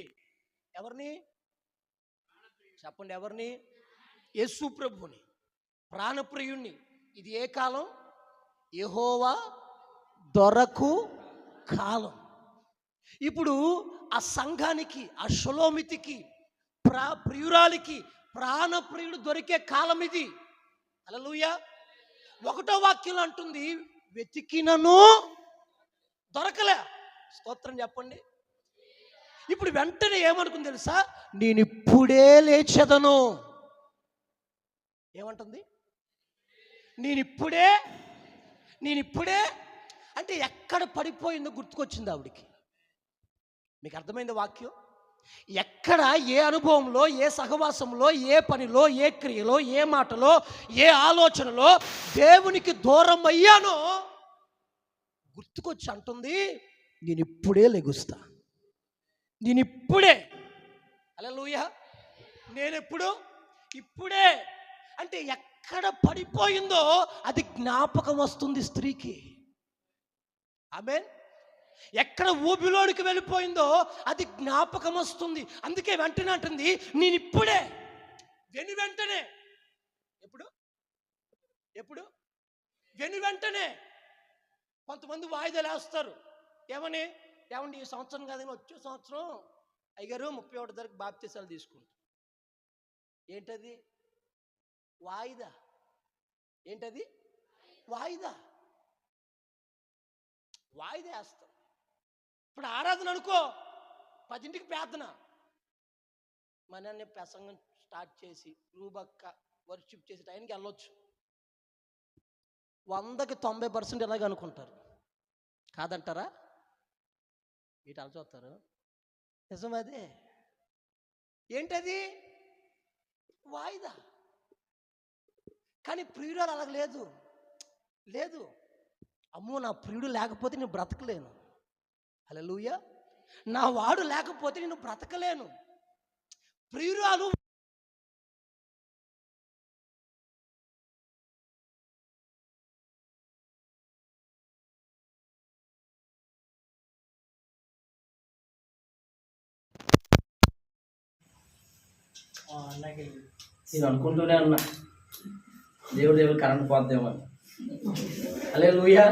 Speaker 1: ఎవరిని చెప్పండి? ఎవరిని? యేసు ప్రభువుని, ప్రాణప్రియుణ్ణి. ఇది ఏ కాలం? యెహోవా దొరకు కాలం. ఇప్పుడు ఆ సంఘానికి, ఆ షలోమితికి, ప్రియురాలికి ప్రాణప్రియుడు దొరికే కాలం ఇది. హల్లెలూయా. ఒకటో వాక్యం అంటుంది వెతికినను దొరకలే. స్తోత్రం చెప్పండి. ఇప్పుడు వెంటనే ఏమనుకుంది తెలుసా? నేను ఇప్పుడే లేచెదను. ఏమంటుంది? నేనిప్పుడే అంటే ఎక్కడ పడిపోయిందో గుర్తుకొచ్చింది ఆవిడికి. మీకు అర్థమైంది వాక్యం? ఎక్కడ, ఏ అనుభవంలో, ఏ సహవాసంలో, ఏ పనిలో, ఏ క్రియలో, ఏ మాటలో, ఏ ఆలోచనలో దేవునికి దూరం అయ్యానో గుర్తుకొచ్చి అంటుంది నేను ఇప్పుడే లెగుస్తా. నేను ఇప్పుడే. హల్లెలూయా. నేనెప్పుడు? ఇప్పుడే. అంటే ఎక్కడ పడిపోయిందో అది జ్ఞాపకం వస్తుంది స్త్రీకి. ఆమేన్. ఎక్కడ ఊబిలోనికి వెళ్ళిపోయిందో అది జ్ఞాపకం వస్తుంది. అందుకే వెంటనే అంటుంది, నేను ఇప్పుడే వెంటనే. ఎప్పుడు వెంటనే. కొంతమంది వాయిదాలు వేస్తారు. ఏమండి ఈ సంవత్సరం కాదని వచ్చే సంవత్సరం అయ్యగారు 31 తారీఖు బాప్తీసాలు తీసుకుంటారు. ఏంటది? వాయిదా. ఏంటది? వాయిదా వేస్తాం. ఇప్పుడు ఆరాధన అనుకో, 10ంటికి ప్రార్థన, మనల్ని ప్రసంగం స్టార్ట్ చేసి రూబక్క వర్షిప్ చేసే టైంకి వెళ్ళొచ్చు. 100కి 90% ఎలాగ అనుకుంటారు, కాదంటారా? వీటి అలా చూస్తారు. నిజమదే. ఏంటది? వాయిదా. కానీ ప్రియురాలు అలాగ లేదు. అమ్మో, నా ప్రియుడు లేకపోతే నేను బ్రతకలేను. హల్లెలూయా. నా వాడు లేకపోతే నేను బ్రతకలేను. ప్రియురాలు
Speaker 2: నేను అనుకుంటూనే ఉన్నా, దేవుడు కరెంట్ పోద్దేమో. హల్లెలూయా.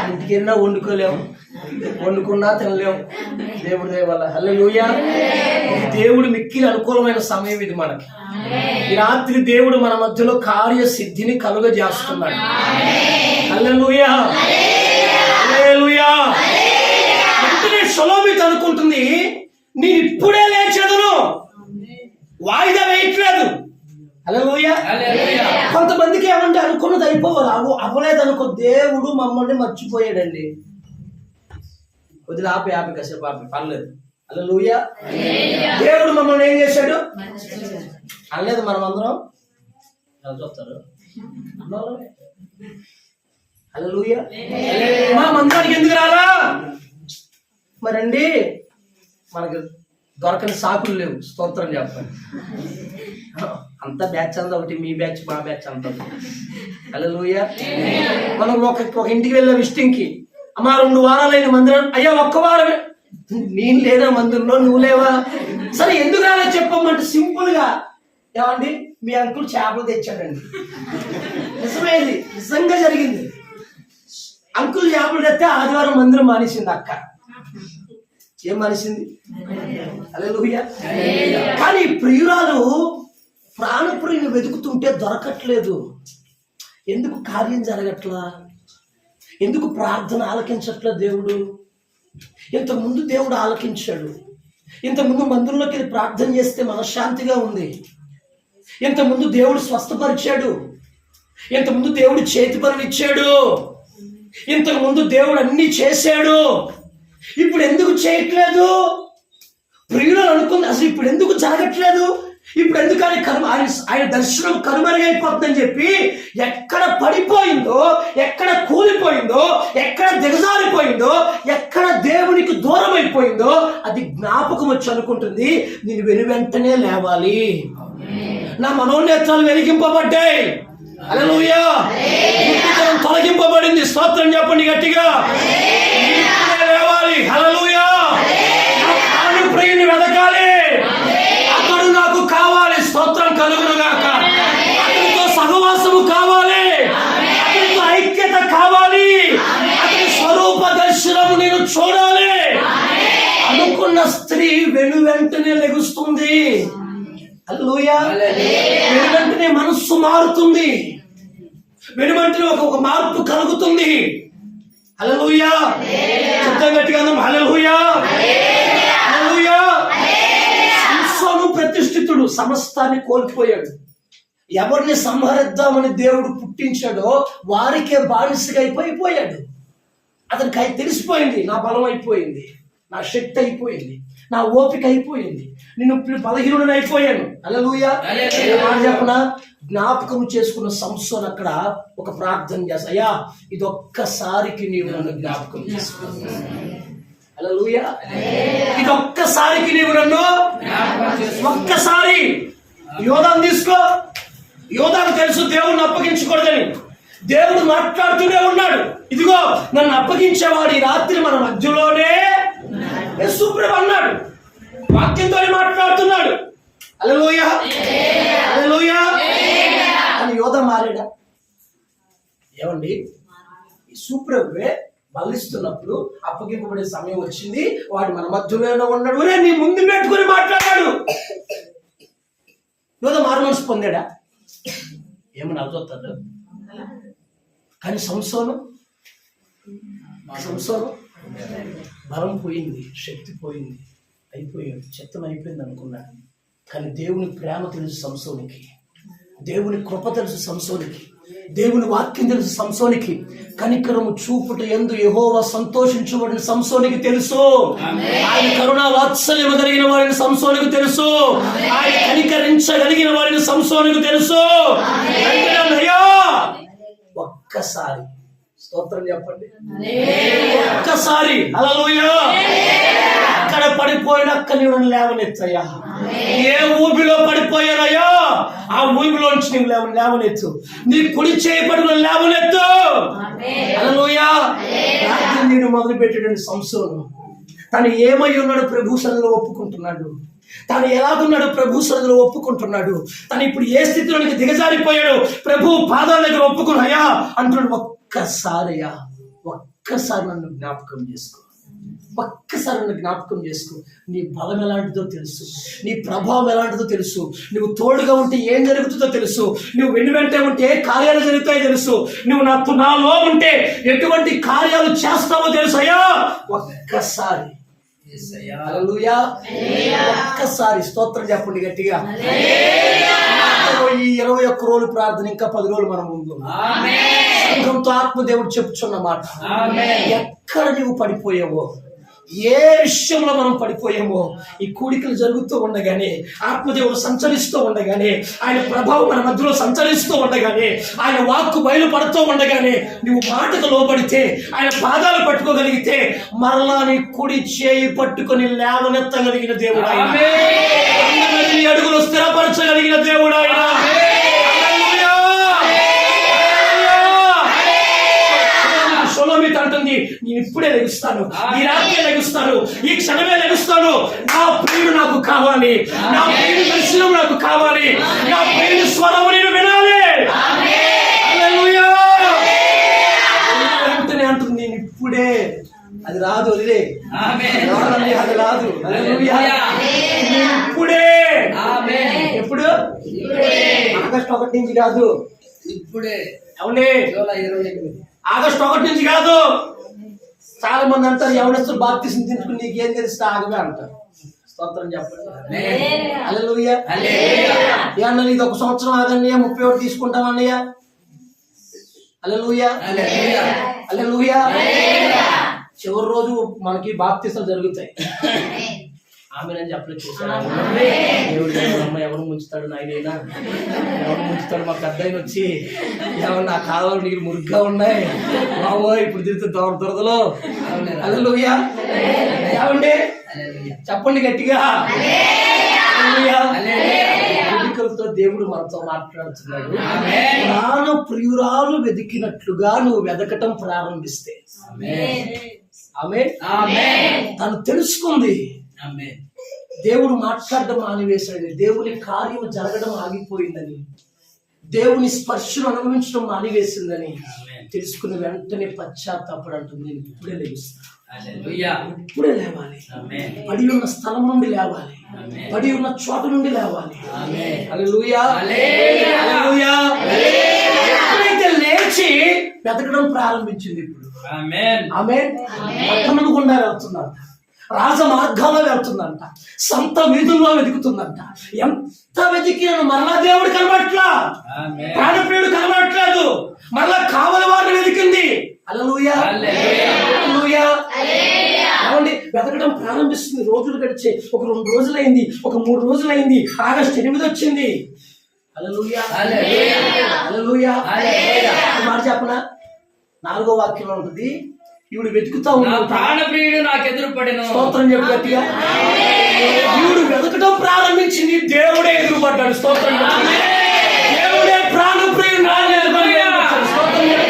Speaker 2: ఇంటికి వెళ్ళినా వండుకోలేము, వండుకున్నా తినలేము, దేవుడి దయ వల్ల. హల్లెలూయా. దేవుడు మిక్కిలి అనుకూలమైన సమయం ఇది మనకి. ఈ రాత్రి దేవుడు మన మధ్యలో కార్యసిద్ధిని కలుగజేస్తున్నాడు. హల్లెలూయా. హల్లెలూయా. వెంటనే షలోమిత్ అనుకుంటుంది, నేను ఇప్పుడే లేచెదను, వాయిదా వేయట్లేదు. హల్లెలూయా. కొంతమందికి ఏమంటే అనుకున్నది అయిపోవాలి, అవ్వలేదనుకో, దేవుడు మమ్మల్ని మర్చిపోయాడండి. కొద్దిగా ఆపి కాసేపు ఆపి పర్లేదు. హల్లెలూయా. దేవుడు మమ్మల్ని ఏం చేశాడు అనలేదు. మనం అందరం ఎలా చూస్తారు? హల్లెలూయా. మా మందిరానికి ఎందుకు రాలా? మరండి మనకి దొరకని సాకులు లేవు. స్తోత్రం చెప్పండి. అంత బ్యాచ్ అంతా ఒకటి, మీ బ్యాచ్ మా బ్యాచ్ అంతా. హల్లెలూయా. మనం ఒక ఇంటికి వెళ్ళే విజిటింగ్కి, అమ్మా 2 వారాలైన మందిరం. అయ్యా 1 వారమే. నేను లేదా మందిరంలో, నువ్వు లేవా? సరే ఎందుకు రాలే చెప్పమంటే సింపుల్ గా, ఏమండి మీ అంకుల్ చేపలు తెచ్చాడండి. నిజమేది, నిజంగా జరిగింది. అంకుల్ చేపలు తెస్తే ఆదివారం మందిరం మానేసింది అక్క. ఏం మానేసింది? హల్లెలూయా. కానీ ప్రియురాలు ప్రాణప్రియుని వెతుకుతుంటే దొరకట్లేదు. ఎందుకు కార్యం జరగట్లా? ఎందుకు ప్రార్థన ఆలకించట్లా దేవుడు? ఇంతకుముందు దేవుడు ఆలకించాడు. ఇంతకుముందు మందిరంలోకి వెళ్ళి ప్రార్థన చేస్తే మనశ్శాంతిగా ఉంది. ఇంతకుముందు దేవుడు స్వస్థపరిచాడు. ఇంతకుముందు దేవుడు చేతి పనులు ఇచ్చాడు. ఇంతకుముందు దేవుడు అన్ని చేశాడు. ఇప్పుడు ఎందుకు చేయట్లేదు? ప్రియురాలు అనుకుంది, అసలు ఇప్పుడు ఎందుకు జరగట్లేదు? ఇప్పుడు ఎందుకని ఆయన దర్శనం కనుమరుగైపోతుందని చెప్పి ఎక్కడ పడిపోయిందో, ఎక్కడ కూలిపోయిందో, ఎక్కడ దిగజారిపోయిందో, ఎక్కడ దేవునికి దూరం అయిపోయిందో అది జ్ఞాపకం వచ్చి అనుకుంటుంది, నేను వెనువెంటనే లేవాలి. నా మనోనేత్రాలు వెలిగింపబడ్డాయి. హల్లెలూయా. గుడ్డితనం తొలగింపబడింది. స్తోత్రం చెప్పండి గట్టిగా. లేవాలి. హల్లెలూయా. ప్రియుని వెదకాలి, అతడు నాకు కావాలి. స్తోత్రం కలుగును గాక. అతనితో సహవాసము కావాలి, అతనితో ఐక్యత కావాలి, అతని స్వరూప దర్శనము నేను చూడాలి అనుకున్న స్త్రీ వెంటనే లెగుస్తుంది. హల్లెలూయా. వెంటనే మనస్సు మారుతుంది. వెంటనే ఒక మార్పు కలుగుతుంది. హల్లెలూయా. శబ్దం గట్టిగా అందాం. హల్లెలూయా. హల్లెలూయా. సంసోను ప్రతిష్ఠితుడు, సమస్తాన్ని కోల్పోయాడు. ఎవరిని సంహరిద్దామని దేవుడు పుట్టించాడో వారికే బానిసగా అయిపోయాడు. అతనికి తెలిసిపోయింది, నా బలం అయిపోయింది, నా శక్తి అయిపోయింది, నా ఓపిక అయిపోయింది, నేను బలహీనుడిని అయిపోయాను. హల్లెలూయా. మాట చెప్పనా, జ్ఞాపకం చేసుకున్న సంసోను అక్కడ ఒక ప్రార్థన చేస్తా, అయ్యా ఇదొక్కసారికి నీవు నన్ను జ్ఞాపకం చేసుకో. హల్లెలూయా. ఇదొక్కసారికి నీవు నన్ను ఒక్కసారి. యోధాను తీసుకో. యోధాను తెలుసు దేవుణ్ణి అప్పగించకూడదని.
Speaker 1: దేవుడు మాట్లాడుతూనే ఉన్నాడు. ఇదిగో నన్ను అప్పగించేవాడు ఈ రాత్రి మన మధ్యలోనే యేసుప్రభు అన్నాడు. వాక్యంతోనే మాట్లాడుతున్నాడు. హల్లెలూయా, హల్లెలూయా అని యోధ మారాడా? ఏమండి, యేసుప్రభువే బలిస్తున్నప్పుడు అప్పగింపబడే సమయం వచ్చింది. వాడు మన మధ్యలోనే ఉన్నాడు. నీ ముందు పెట్టుకుని మాట్లాడాడు. యోధ మారు మనసు పొందాడా? ఏమని అర్థవుతాడు? కానీ సంసోను బలం పోయింది, శక్తి పోయింది, అయిపోయాడు, చెత్తం అయిపోయింది అనుకున్నాడు. కానీ దేవుని ప్రేమ తెలుసు సంసోనికి, దేవుని కృప తెలుసు సంసోనికి, దేవుని వాక్యం తెలుసు సంసోనికి. కనికరము చూపుట యందు యెహోవా సంతోషించబడిన సంసోనికి తెలుసు. ఆయన కరుణా వాత్సల్యము కలిగిన వారిని సంసోనికి తెలుసు. ఆయన కనికరించగలిగిన వారిని సంసోనికి తెలుసు. అయ్యా, ఒక్కసారి స్తోత్రం చెప్పండి. ఒక్కసారి హల్లెలూయా. అక్కడ పడిపోయిన అక్క నీవు లేవనెత్తయ్యా. ఏ ఊబిలో పడిపోయారయ్యా, ఆ ఊబిలోంచి నీవు లేవనెత్తు. నీ కుడి చేయి పట్టుకుని లేవనెత్తు. హల్లెలూయా. ప్రార్థన నేను మొదలు పెట్టాడు సంసోను. తను ఏమై ఉన్నాడు ప్రభు సన్నిధిలో ఒప్పుకుంటున్నాడు. తాను ఎలాగున్నాడు ప్రభు సన్నిధిలో ఒప్పుకుంటున్నాడు. తను ఇప్పుడు ఏ స్థితిలోనికి దిగజారిపోయాడు ప్రభు పాదాల దగ్గర ఒప్పుకున్నాయా అంటున్నాడు. ఒక్కసారి నన్ను జ్ఞాపకం చేసుకో, ఒక్కసారి నన్ను జ్ఞాపకం చేసుకో. నీ బలం ఎలాంటిదో తెలుసు, నీ ప్రభావం ఎలాంటిదో తెలుసు, నువ్వు తోడుగా ఉంటే ఏం జరుగుతుందో తెలుసు, నువ్వు వెంటే ఉంటే ఏ కార్యాలు జరుగుతాయో తెలుసు, నువ్వు నాలో ఉంటే ఎటువంటి కార్యాలు చేస్తావో తెలుసు. అయ్యా ఒక్కసారి, హల్లెలూయా, ఒక్కసారి స్తోత్రం చెప్పండి గట్టిగా. ఈ 21 రోజులు ప్రార్థన, ఇంకా 10 రోజులు మనం ముందు సంఘంతో ఆత్మదేవుడు చెప్పుచున్న మాట. ఎక్కడ నువ్వు పడిపోయావో, ఏ విషయంలో మనం పడిపోయామో, ఈ కూడికలు జరుగుతూ ఉండగానే, ఆత్మదేవుడు సంచరిస్తూ ఉండగానే, ఆయన ప్రభావం మన మధ్యలో సంచరిస్తూ ఉండగానే, ఆయన వాక్కు బయలుపడుతూ ఉండగానే నువ్వు మాటకు లోబడితే, ఆయన పాదాలు పట్టుకోగలిగితే, మరలా నీ కుడి చేయి పట్టుకొని లేవనెత్తగలిగిన దేవుడు ఆయన. అడుగులు స్థిరపరచగలిగిన దేవుడు ఆయన. అంటుంది, నేను ఇప్పుడే లెగుస్తాను, ఈ రాత్రి లెగుస్తాను, ఈ క్షణమే లెగుస్తాను. నా ప్రియుడు నాకు కావాలి, నా ప్రియుడి దర్శనం నాకు కావాలి, నా ప్రియుడి స్వరము నేను వినాలి. హల్లెలూయా. వెంటనే అంటుంది, నేను ఇప్పుడే. అది రాదు, వదిలే, అది రాదు. ఇప్పుడే. ఎప్పుడు? ఆగస్టు 1 నుంచి కాదు, ఇప్పుడే. అవునే, ఆగస్టు 1 నుంచి కాదు. చాలా మంది అంటారు, యవనస్తులు బాప్తిసం తీసుకుని నీకేం తెలిస్తే ఆగమే అంటారు. స్తోత్రం చెప్పండి. హల్లెలూయా. ఏమన్నా నీది 1 సంవత్సరం ఆగన్నయ్యా, 31 తీసుకుంటామన్నయ్యా. హల్లెలూయా, హల్లెలూయా. చివరి రోజు మనకి బాప్తిసాలు జరుగుతాయి. ఆమెనని చెప్పలేదు. చూసారా దేవుడు అమ్మ ఎవరు ముంచుతాడు, నాయనైనా ఎవరు ముంచుతాడు. మా పెద్దయిన వచ్చి ఏమన్నా కావాలి, నీళ్ళు మురుగ్గా ఉన్నాయి బాబో, ఇప్పుడు తిరిగితే దొరదలో. హల్లెలూయా. ఏమండి చెప్పండి గట్టిగా. కోరికలతో దేవుడు మనతో మాట్లాడుతున్నాడు. ప్రాణ ప్రియురాలు వెతికినట్లుగా నువ్వు వెతకటం ప్రారంభిస్తే, ఆమేన్, తను తెలుసుకుంది. దేవుడు మాట్లాడడం మానివేశాడని, దేవుని కార్యం జరగడం ఆగిపోయిందని, దేవుని స్పర్శను అనుభవించడం మానివేసిందని తెలుసుకున్న వెంటనే పశ్చాత్తాపడు అంటుంది. నేను ఇప్పుడే లెగుస్తాను, ఇప్పుడే లేవాలి, పడి ఉన్న స్థలం నుండి లేవాలి, పడి ఉన్న చోట నుండి లేవాలి. హల్లెలూయా, హల్లెలూయా. ఎప్పుడైతే లేచి వెతకడం ప్రారంభించింది, ఇప్పుడు ఆమేన్, పట్టణం గుండా వెళ్తున్నారు, రాజ మార్గాల్లో వెళ్తుందంట, సంత వీధుల్లో వెతుకుతుందంట. ఎంత వెతికినా మరలా దేవుడు కనబట్లా, ప్రాణప్రియుడు కనబడట్లేదు. మరలా కావలి వారిని వెతికింది. హల్లెలూయా, హల్లెలూయా. ఏమండి, వెతకడం ప్రారంభిస్తుంది. రోజులు గడిచే, ఒక 2 రోజులైంది, ఒక 3 రోజులైంది, ఆగస్టు 8 వచ్చింది. హల్లెలూయా, హల్లెలూయా. మాట చెప్పనా, 4వ వాక్యంలో ఉంటుంది, ఈవిడు వెతుకుతా ఉన్నాడు,
Speaker 2: ప్రాణప్రియుడు నాకు ఎదురు పడిన.
Speaker 1: స్తోత్రం చెప్పి గట్టిగా. ఈవిడు వెతకడం ప్రారంభించింది, దేవుడే ఎదురుపడ్డాడు. స్తోత్రం, దేవుడే ప్రాణప్రియుడు. స్తోత్రం.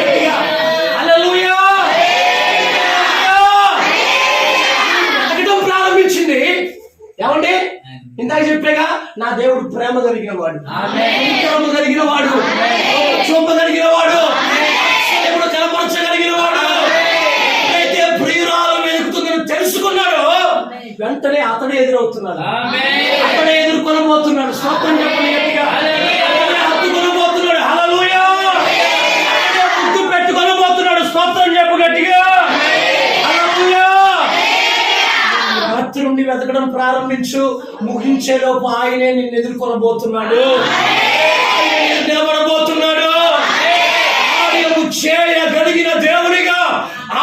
Speaker 1: ఏమండి ఇందాక చెప్పేగా నా దేవుడు ప్రేమ కలిగిన వాడు, ప్రేమ కలిగిన వాడు, చూపగలిగిన వాడు, దేవుడు కనపరచగలిగిన వాడు. అయితే ప్రియురాలు వెతుకుతుందని తెలుసుకున్నాడు, వెంటనే అతడే ఎదురవుతున్నాడు, అతడే ఎదుర్కొనబోతున్నాడు. స్తోత్రం చెప్పండి గట్టిగా. అతడే హత్తుకొనబోతున్నాడు. హల్లెలూయా. ముద్దు పెట్టుకొనబోతున్నాడు. స్తోత్రం చెప్పు గట్టిగా. హల్లెలూయా. రాత్రి నుండి వెతకడం ప్రారంభించు, ముగించేలోపు ఆయనే నిన్ను ఎదుర్కొనబోతున్నాడు, ఆయన నిలబడబోతున్నాడు. ఆయనను చేయగలిగిన దేవునిగా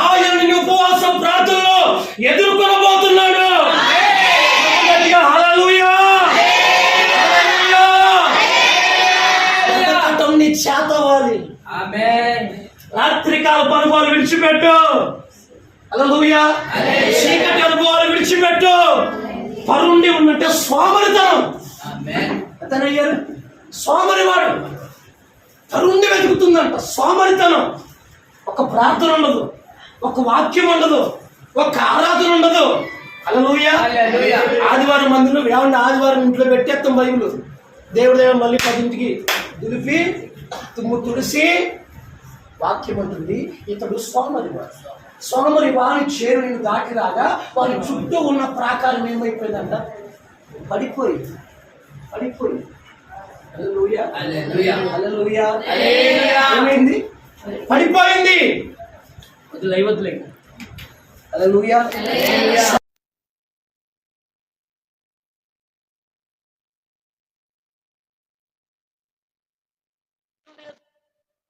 Speaker 1: ఆయన నిన్ను ఉపవాసం ప్రార్థనలో ఎదుర్కొనబోతున్నాడు. హల్లెలూయా. హల్లెలూయా. వెతకటం నీ చేతవాలి. రాత్రికాల అనుభవాలు విడిచిపెట్టు. హల్లెలూయా. చీకటి అనుభవాలు విడిచిపెట్టు. పరుండి ఉన్నట్టే సోమరితనం. అతనయ్యారు సోమరివాడు, పరుండి వెతుకుతుందంట. సోమరితనం. ఒక ప్రార్థన ఉండదు, ఒక వాక్యం ఉండదు, ఒక ఆరాధన ఉండదు. హల్లెలూయా. ఆదివారం మందిలో ఏమన్నా ఆదివారం ఇంట్లో పెట్టేస్తాం బైబిల్. దేవుడు మళ్ళీ 10ంటికి దులిపి తుమ్ము తుడిసి వాక్యం ఉంటుంది. ఇతడు సోమరివాడు. సోమరి వాని చేరు నేను దాటి రాగా వారి చుట్టూ ఉన్న ప్రాకారం ఏమైపోయిందంట? పడిపోయింది. పడిపోయింది. హల్లెలూయా. హల్లెలూయా. ఏమైంది? పడిపోయింది. వదిలే. హల్లెలూయా.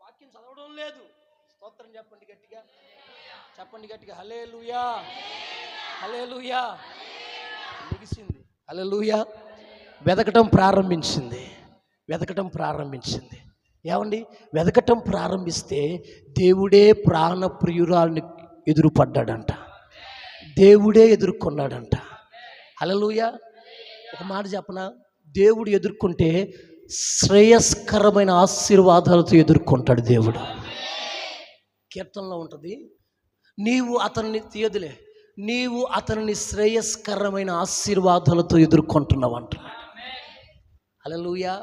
Speaker 1: వాక్యం చదవడం లేదు. స్తోత్రం చెప్పండి గట్టిగా. చెప్పండి గట్టిగా. హల్లెలూయా. హల్లెలూయా. ముగిసింది. హల్లెలూయా. వెతకటం ప్రారంభించింది. వెతకటం ప్రారంభించింది. ఏమండి? వెతకటం ప్రారంభిస్తే దేవుడే ప్రాణ ప్రియురాల్ని ఎదురుపడ్డాడంట, దేవుడే ఎదుర్కొన్నాడంట. హల్లెలూయా. ఒక మాట చెప్పనా? దేవుడు ఎదుర్కొంటే శ్రేయస్కరమైన ఆశీర్వాదాలతో ఎదుర్కొంటాడు దేవుడు. కీర్తనలో ఉంటుంది, నీవు అతన్ని తీయదులే, నీవు అతనిని శ్రేయస్కరమైన ఆశీర్వాదాలతో ఎదుర్కొంటున్నావు అంటున్నాడు. హల్లెలూయా.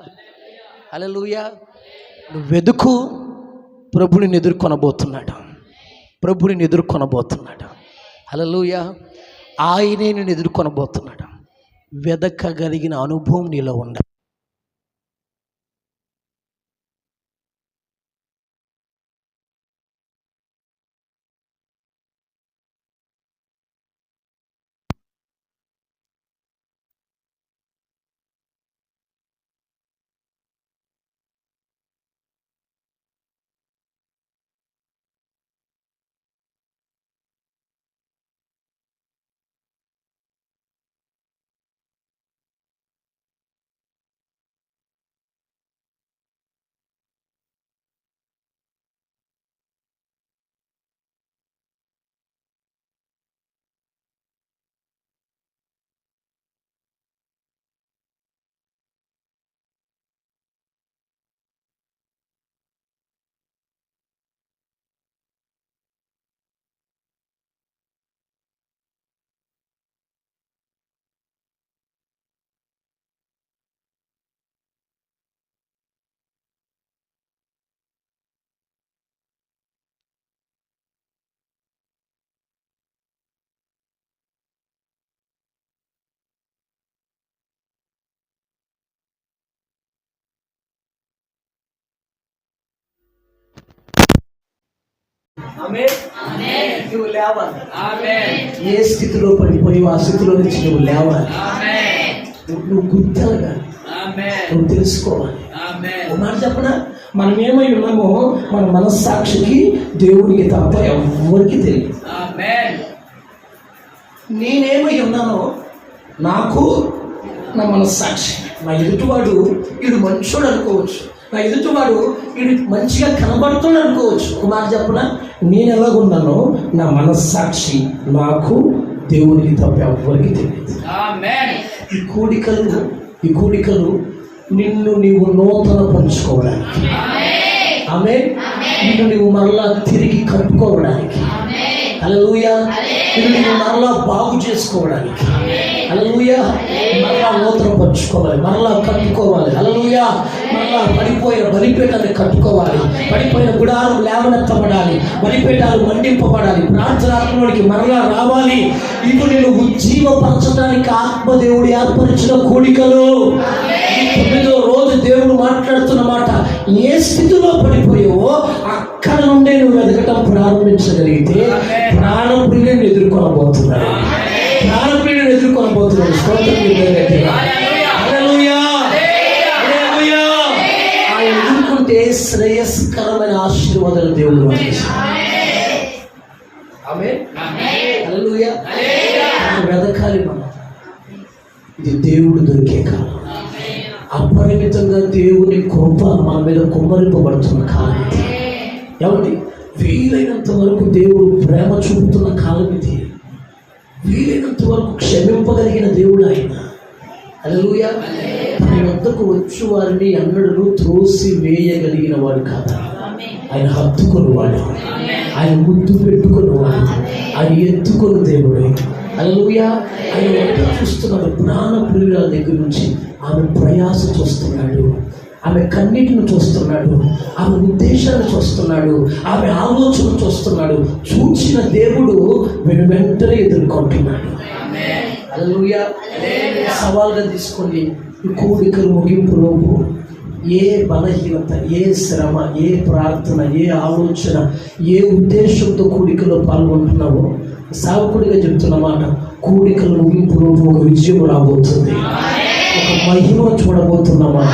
Speaker 1: హల్లెలూయా. నువ్వు వెదుకు, ప్రభుని ఎదుర్కొనబోతున్నాడు, ప్రభుని ఎదుర్కొనబోతున్నాడు. హల్లెలూయా. ఆయనే నేను ఎదుర్కొనబోతున్నాడు. వెదకగలిగిన అనుభవం నీలో ఉండాలి. నువ్వు లేవాలి. ఏ స్థితిలో పడిపోయి ఆ స్థితిలో నుంచి నువ్వు లేవాలి. నువ్వు గుర్తెలగాలి, నువ్వు తెలుసుకోవాలి. ఒక మాట చెప్పనా? మనం ఏమై ఉన్నామో మన మనస్సాక్షికి దేవుడికి తప్ప ఎవరికి తెలియదు. నేనేమై ఉన్నానో నాకు నా మనస్సాక్షి. నా ఎదుటివాడు వీడు మంచోడు అనుకోవచ్చు, నా ఎదుటివాడు వీడు మంచిగా కనబడుతున్నాడు అనుకోవచ్చు. ఒక మాట చెప్పనా? నేను ఎలాగున్నానో నా మనస్సాక్షి నాకు దేవునికి తప్ప ఎవరికి తెలియదు. ఈ కూడికలు నిన్ను నీవు నూతన పరుచుకోవడానికి, ఆమేన్, నిన్ను నీవు మరలా తిరిగి కట్టుకోవడానికి, హల్లెలూయా. నిన్ను మరలా బాగు చేసుకోవడానికి, హల్లెలూయా, మరలా నూతన పరుచుకోవాలి, మరలా కట్టుకోవాలి, హల్లెలూయా. మరలా పడిపోయిన బలిపీఠాన్ని కట్టుకోవాలి, పడిపోయిన గుడారం లేవనెత్తబడాలి, బలిపీఠాలు మండింపబడాలి, ప్రార్థనాత్మలోనికి మరలా రావాలి. ఇప్పుడు నేను ఉజ్జీవపరచడానికి ఆత్మదేవుడు ఏర్పరిచిన కోడికలు. ఈ 9వ రోజు దేవుడు మాట్లాడుతున్న మాట, ఏ స్థితిలో పడిపోయావో అక్కడ నుండే నువ్వు ఎదగటం ప్రారంభించగలిగితే ప్రాణప్రియులను ఎదుర్కొనబోతున్నాడు, ప్రాణప్రియులను ఎదుర్కొనబోతున్నాడు. స్తోత్రం హల్లెలూయా, హల్లెలూయా. ఆయన ఎదుర్కొంటే శ్రేయస్కరమైన ఆశీర్వాదాలు దేవుడు ఆమేన్, హల్లెలూయా. వెదకాలి మనం, ఇది దేవుడు దొరికే కాలం, అపరిమితంగా దేవుని కృప మన మీద కుమ్మరింపబడుతున్న కాలం ఇది. ఏమండి, వీలైనంత వరకు దేవుడు ప్రేమ చూపుతున్న కాలం ఇది. వీలైనంత వరకు క్షమింపగలిగిన దేవుడు ఆయన. హల్లెలూయా. తన వద్దకు వచ్చి వారిని అన్నడూ త్రోసి వేయగలిగిన వాడు కాదు, ఆయన హత్తుకునేవాడు, ఆయన ముద్దు పెట్టుకునేవాడు, ఆయన ఎత్తుకుని దేవుడు. హల్లెలూయా. ఆయన ఎంత చూస్తున్నాడు, ప్రాణ ప్రియుల దగ్గర నుంచి ఆమె ప్రయాస చూస్తున్నాడు, ఆమె కన్నిటిని చూస్తున్నాడు, ఆమె ఉద్దేశాన్ని చూస్తున్నాడు, ఆమె ఆలోచన చూస్తున్నాడు. చూచిన దేవుడు వెంటనే ఎదుర్కొంటున్నాడు. హల్లెలూయా. సవాల్గా తీసుకోండి, ఈ కోడికలు ముగింపులోపు ఏ బలహీనత, ఏ శ్రమ, ఏ ప్రార్థన, ఏ ఆలోచన, ఏ ఉద్దేశంతో కూడికలో పాల్గొంటున్నావో సావకుడిగా చెప్తున్న మాట, కూడికలు ముగింపులోపు ఒక విజయం రాబోతుంది, ఒక మహిమ చూడబోతున్నామా.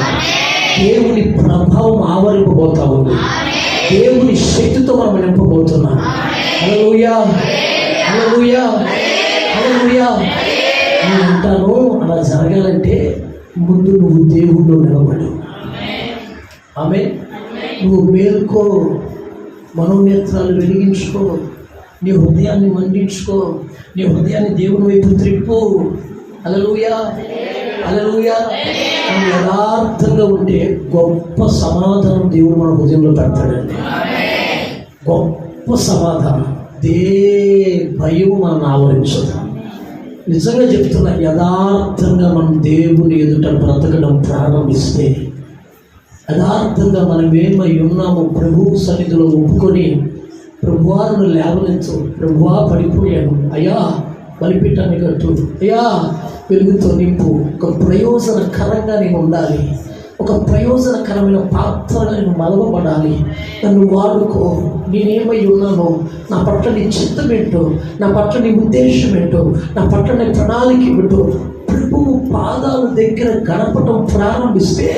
Speaker 1: దేవుని ప్రభావం ఆవరింపబోతా ఉంది, దేవుని శక్తితో మనం నింపబోతున్నాం. హల్లెలూయా, హల్లెలూయా, హల్లెలూయా. నేను అంటాను, అలా జరగాలంటే ముందు నువ్వు దేవుల్లో నిలబడు. ఆమేన్. నువ్వు మేల్కో, మనోనేత్రాలు వెలిగించుకో, నీ హృదయాన్ని మండించుకో, నీ హృదయాన్ని దేవుని వైపు త్రిప్పు. హల్లెలూయా, హల్లెలూయా. మనం యథార్థంగా ఉంటే గొప్ప సమాధానం దేవుడు మన హృదయంలో పెడతాడండి. గొప్ప సమాధానం, భయం మనం ఆవరించదు. నిజంగా చెప్తున్నా, యథార్థంగా మనం దేవుని ఎదుట బ్రతకడం ప్రారంభిస్తే, యథార్థంగా మనం ఏమై ఉన్నామో ప్రభు సన్నిధిలో ఒప్పుకొని, ప్రభువాను లేవనెత్తు, ప్రభువా పడిపోయాను, అయ్యా బలిపీఠాన్ని కట్టు, అయ్యా వెలుగుతో నింపు, ఒక ప్రయోజనకరంగా నేను ఉండాలి, ఒక ప్రయోజనకరమైన పాత్రగా నేను మలవబడాలి, నన్ను వాడుకో, నేనేమై ఉన్నానో, నా పట్ల నీ చిత్తం ఏంటో, నా పట్ల నీ ఉద్దేశం ఏంటో, నా పట్ల నీ ప్రణాళిక ఏంటో ప్రభువు పాదాల దగ్గర గడపటం ప్రారంభిస్తే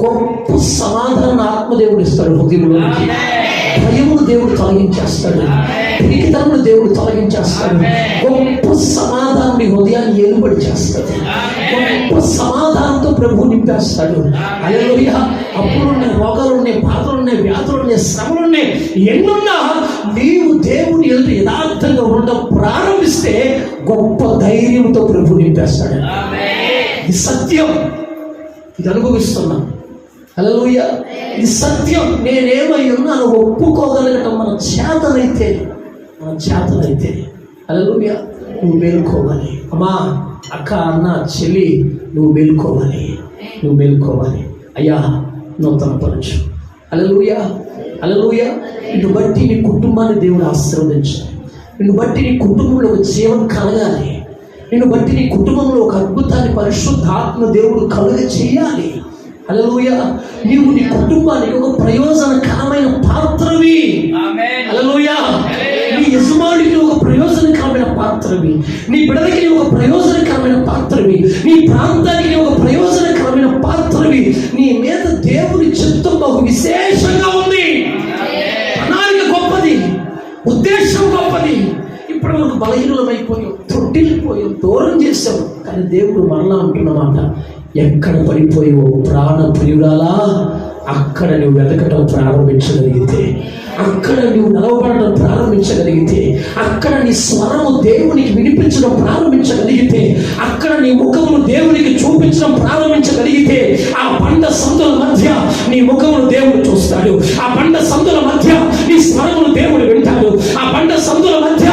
Speaker 1: గొప్ప సమాధానం ఆత్మదేవుడు ఇస్తాడు హృదయంలోకి. భయమును దేవుడు తొలగించేస్తాడు, పిరికితనమును దేవుడు తొలగించేస్తాడు. గొప్ప సమాధానం నీ హృదయాన్ని ఏలుబడి చేస్తాడు, గొప్ప సమాధానంతో ప్రభు నింపేస్తాడు. హల్లెలూయా. అప్పుడున్నాయి, రోగాలున్నాయి, బాధలున్నాయి, వ్యాధులున్నాయి, శ్రమలున్నాయి, ఎన్నున్నా నీవు దేవుని ఎదుట యథార్థంగా ఉండడం ప్రారంభిస్తే గొప్ప ధైర్యంతో ప్రభు నింపేస్తాడు. ఇది సత్యం, ఇది అనుభవిస్తున్నాం. హల్లెలూయా. ఇది సత్యం. నేనేమై ఉన్నాను ఒప్పుకోగలగటం మన చేతనైతే, హల్లెలూయా. నువ్వు మేలుకోవాలి అమ్మా, అక్క, అన్న, చెల్లి, నువ్వు మేలుకోవాలి. అయ్యా నూతన పరచు. హల్లెలూయా, హల్లెలూయా. నిన్ను బట్టి నీ కుటుంబాన్ని దేవుడు ఆశీర్వదించాలి, నిన్ను బట్టి నీ కుటుంబంలో ఒక జీవం కలగాలి, నిన్ను బట్టి నీ కుటుంబంలో ఒక అద్భుతాన్ని పరిశుద్ధాత్మ దేవుడు కలుగ చేయాలి. హల్లెలూయా. నీవు నీ కుటుంబానికి ఒక ప్రయోజనకరమైన పాత్రవి. హల్లెలూయా. నీ యజమానికి ఒక ప్రయోజనకరమైన పాత్రవి, నీ బిడ్డలకి ఒక ప్రయోజనకరమైన పాత్రవి, నీ ప్రాంతానికి ఒక ప్రయోజనకరమైన పాత్రవి. నీ మీద దేవుని చిత్తం బహు విశేషంగా ఉంది. ప్రణాళిక గొప్పది, ఉద్దేశం గొప్పది. ఇప్పుడు మనకు బలహీనమైపోయాం, తొట్టిల్లిపోయాం, దూరం చేసాం. కానీ దేవుడు మరలా అంటున్నమాట, ఎక్కడ పడిపోయావో ప్రాణ ప్రియురాలా, అక్కడ నువ్వు వెతకటం ప్రారంభించగలిగితే, అక్కడ నువ్వు నిలవబడటం ప్రారంభించగలిగితే, అక్కడ నీ స్వరము దేవునికి వినిపించడం ప్రారంభించగలిగితే, అక్కడ నీ ముఖమును దేవునికి చూపించడం ప్రారంభించగలిగితే, ఆ బండ సందుల మధ్య నీ ముఖమును దేవుడు చూస్తాడు, ఆ బండ సందుల మధ్య నీ స్వరమును దేవుడు వింటాడు, ఆ బండ సందుల మధ్య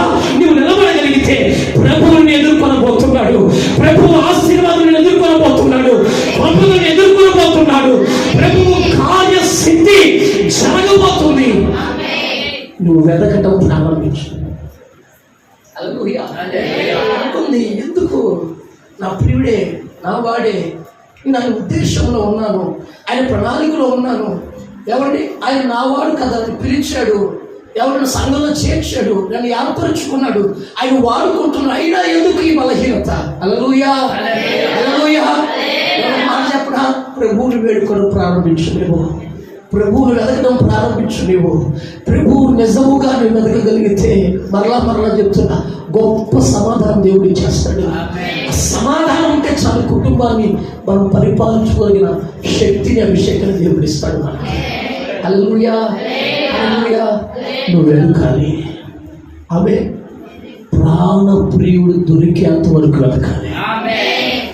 Speaker 1: నా ప్రియుడే, నా వాడే, నేను ఆయన ఉద్దేశంలో ఉన్నాను, ఆయన ప్రణాళికలో ఉన్నాను. ఎవరిని ఆయన నా వాడు కదా అని పిలిచాడు, ఎవరిని సంఘంలో చేర్చాడు, నన్ను ఏర్పరుచుకున్నాడు, ఆయన వాడుకుంటున్నాడు. అయినా ఎందుకు ఈ బలహీనత? హల్లెలూయా, హల్లెలూయా. మాట చెప్పడా, ప్రభువుని వేడుకోవడం ప్రారంభించు నువ్వు, ప్రభువుని వెతకడం ప్రారంభించు నువ్వు. ప్రభువు నిజముగా నువ్వు వెతకగలిగితే మరలా చెప్తున్నా, గొప్ప సమాధానం దేవుడు చేస్తాడు. ఆ సమాధానం ఉంటే చాలు, కుటుంబాన్ని మనం పరిపాలించుకోగలిగిన శక్తిని, అభిషేకం దేవుడు ఇస్తాడు మనకి. హల్లెలూయా, హల్లెలూయా. నువ్వు వెతకాలి. ఆమె ప్రాణప్రియుడు దొరికేంత వరకు వెతకాలి.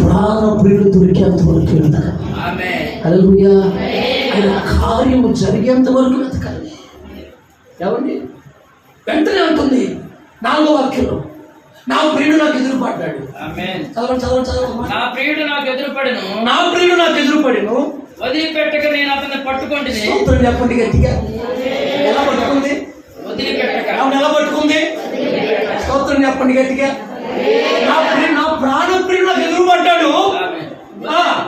Speaker 1: ప్రాణప్రియుడు దొరికేంత వరకు వెతకాలి. హల్లెలూయా. ఆయన కార్యము జరిగేంత వరకు వెతకాలి. ఏమండి? వెంటనే ఉంటుంది 4వ వాక్యంలో, నా ప్రియుడు నాకు ఎదురుపడ్డాడు. చదవండి.
Speaker 2: నా ప్రియుడు నాకు ఎదురుపడెను,
Speaker 1: నా ప్రియుడు నాకు ఎదురుపడెను,
Speaker 2: వదిలిపెట్టక నేను అతన్ని పట్టుకుంటుని.
Speaker 1: స్తోత్రం చెప్పండి గట్టిగా. ఎలా పట్టుకుంది?
Speaker 2: వదిలిపెట్టక.
Speaker 1: ఎలా పట్టుకుంది? స్తోత్రం చెప్పండి గట్టిగా. నా ప్రాణప్రియుడు నాకు ఎదురుపడ్డాడు.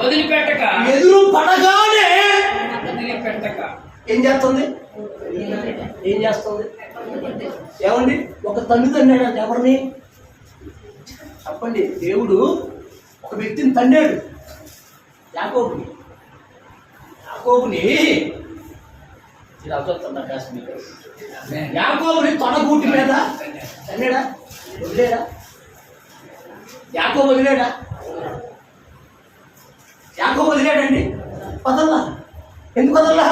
Speaker 2: వదిలిపెట్టక.
Speaker 1: ఎదురు పడగానే
Speaker 2: వదిలిపెట్టక
Speaker 1: ఏం చేస్తుంది? ఏం చేస్తుంది? ఏమండి? ఒక తండ్రి తన్నాడు. ఎవరిని చెప్పండి? దేవుడు ఒక వ్యక్తిని తన్నాడు, యాకోబుని. యాకోబుని తొడగూటి మీద తన్నాడా? వదిలేడా? యాకోబు వదిలేడా? యాకోబు వదిలేడండి? వదల్లా. ఎందుకు వదల్లా?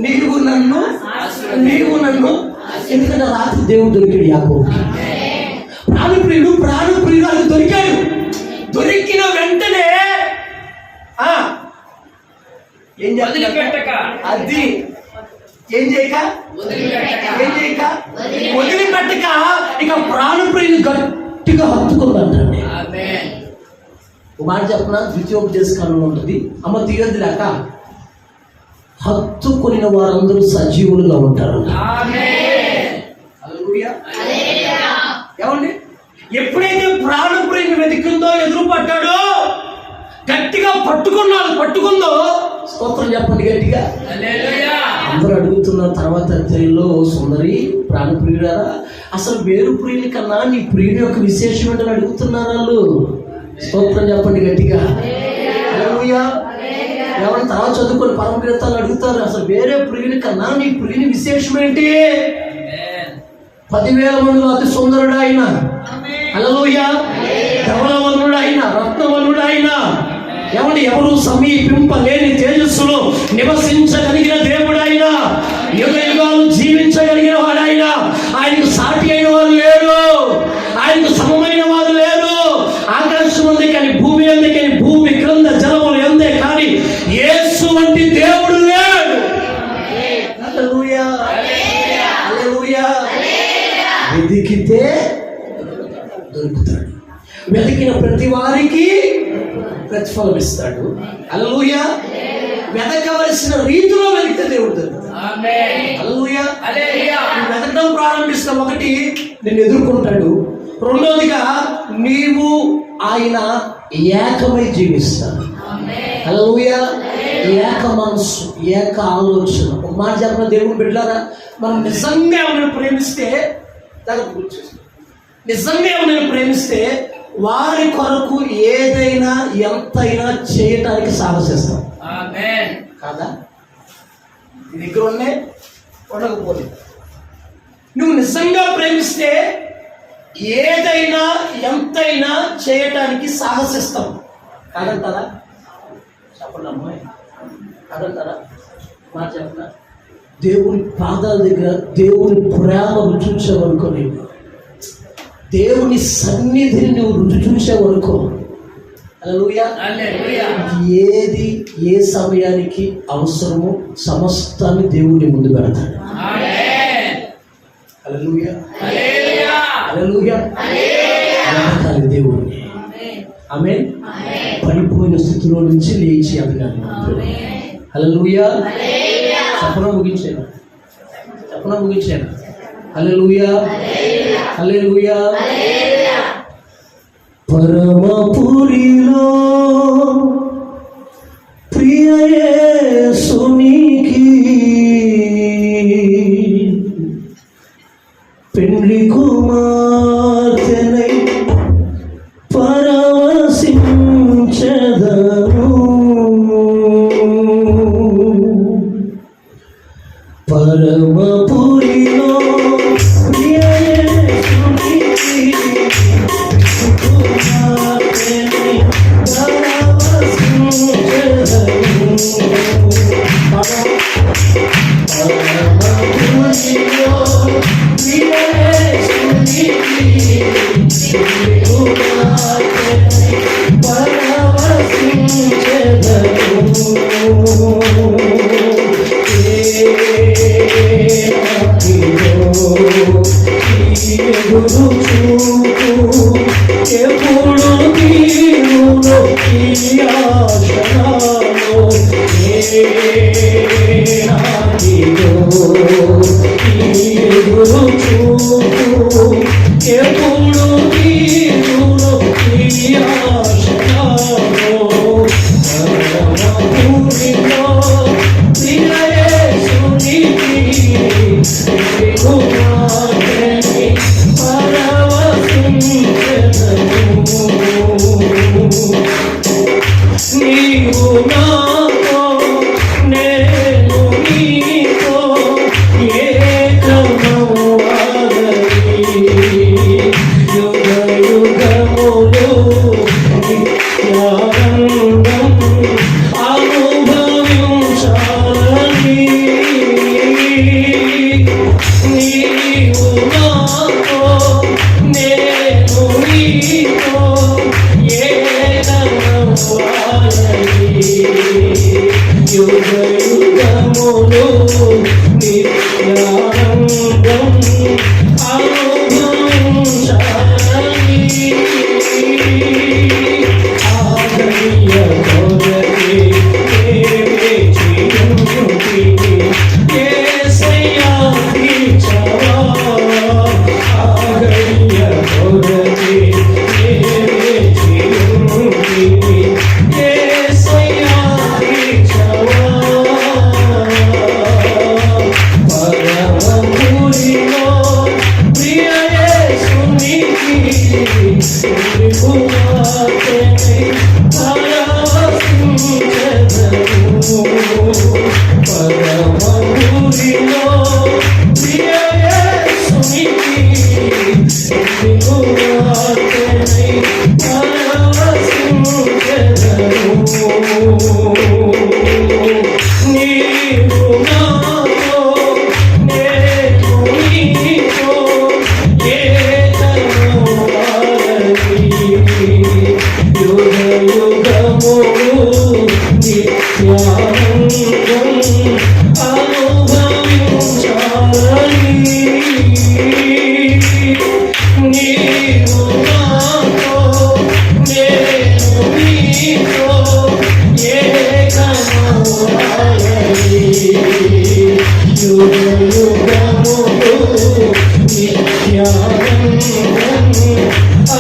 Speaker 1: నీవు నన్ను ఎందుకంటే రాత్రి దేవుడు దొరికాడు యాకోబుకి. ప్రాణప్రియుడు అది దొరికాడు. దొరికిన వెంటనే ఏం
Speaker 2: వదిలిపెట్టక.
Speaker 1: అది ఏం చేయక వదిలిపెట్టక ఇక ప్రాణప్రియుని గట్టిగా హత్తుకుందంటండి. మాట చెప్పిన ద్వితీయోపదేశకాలంలో ఉంటుంది, అమ్మ తీయద్దు లేక హత్తుకొనిన వారందరూ సజీవులుగా ఉంటారు. ఏమండి? ఎప్పుడైతే ప్రాణప్రియుని వెతికిందో, ఎదురుపడ్డాడో, గట్టిగా పట్టుకుందో, స్తోత్రం చెప్పండి గట్టిగా. అందరూ అడుగుతున్నారు తర్వాత తెలియలో, సుందరి ప్రాణప్రియుడారా, అసలు వేరు ప్రియుని కన్నా నీ ప్రియుని యొక్క విశేషం ఏంటని అడుగుతున్నారు వాళ్ళు. స్తోత్రం చెప్పండి గట్టిగా. హల్లెలూయా. ఎవరి తర్వాత చదువుకొని పరమకీర్తనలు అడుగుతారు, అసలు వేరే ప్రియుని కన్నా నీ ప్రియుని విశేషం ఏంటి? 10,000 మందిలో అతి సుందరుడు ఆయన. హల్లెలూయా. ధవలవనుడు ఆయన, రత్నవనుడు ఆయన. ఎవరు సమీపింపలేని తేజస్సులో నివసించగలిగిన దేవుడు ఆయన. యుగ యుగాలు జీవించగలిగిన వాడు ఆయన. ఆయనకు సాటి అయిన వారు లేరు, ఆయనకు సమమైన వారు లేరు. ఆకాశం ఉంది కానీ, భూమి ఉంది కానీ, భూమి క్రింద జలములు ఎందే కానీ యేసు వంటి దేవుడు లేడు. హల్లెలూయా, హల్లెలూయా. వెతికితే దొరుకుతాడు. వెతికిన ప్రతి వారికి ప్రతిఫలం ఇస్తాడు. హల్లెలూయా. వెతకవలసిన రీతిలో వెతికితే దేవుడు దొరుకుతాడు. హల్లెలూయా. వెతకడం ప్రారంభిస్తాం. ఒకటి, నిన్ను ఎదుర్కొంటాడు. రెండోదిగా నీవు ఆయన ఏకమై జీవిస్తాడు. హల్లెలూయా. ఏక మనస్సు, ఏక ఆలోచన. ఒక మాట చెప్పిన దేవుని బిడ్డలారా, మనం నిజంగా ఎవరిని ప్రేమిస్తే, వారి కొరకు ఏదైనా ఎంతైనా చేయటానికి సాహసిస్తాం. కాదా? నీ దగ్గర ఉండకపోతే నువ్వు నిజంగా ప్రేమిస్తే ఏదైనా ఎంతైనా చేయటానికి సాహసిస్తాం. కాదంటారా? చెప్పండి అమ్మాయి, కాదంటారా? మాట చెప్పిన దేవుని పాదాల దగ్గర దేవుని ప్రేమ రుచి చూసే వరకు, నీవు దేవుని సన్నిధిని నువ్వు రుచి చూసే వరకు, హల్లెలూయా, ఏది ఏ సమయానికి అవసరమో సమస్తాన్ని దేవుని ముందు పెడతాడు. హల్లెలూయా, హల్లెలూయా. దేవుడిని ఆమేన్. పడిపోయిన స్థితిలో నుంచి లేచి అభినందన. హల్లెలూయా. చెప్పన ముగించాను. హల్లెలూయా, హల్లెలూయా. పరమపురిలో ప్రియ యేసునికి పెండ్లి కుమార్తెనై పరవశించెదను. పరమపురిలో ప్రియ యేసునికి కుమార్తెనై పరవశించెదను. పరమపురిలో ప్రియ యేసునికి కుమార్తెనై ఎప్పుడు తీరులో ఈ ఆశనాలో ఎప్పుడు తీరులో ఈ ఆశనాలో పరమపురిలో ప్రియ యేసునికి కుమార్తెనై పరవశించెదను. నీవు నాతో నేను నీతో ఏకమవ్వాలని యుగ యుగములు నిత్యానందం అనుభవించాలని. నీవు నాతో నేను నీతో ఏకమవ్వాలని యుగ యుగములు నిత్యానందం అనుభవించాలని. ఆదర్య కొరకే వేచియుంటిని యేసయ్యా తీర్చవా. ఆదర్య కొరకే వేచియుంటిని యేసయ్యా తీర్చవా. పరమపురిలో ప్రియ యేసునికి కుమార్తెనై పరవశించెదను. పరమపురిలో ప్రియ యేసునికి కుమార్తెనై పరవశించెదను. నీవు నాతో నేను నీతో ఏకమవ్వాలని యుగ యుగములు నిత్యానందం అనుభవించాలని. నీవు నాతో నేను నీతో ఏకమవ్వాలని యుగ యుగములు నిత్యానందం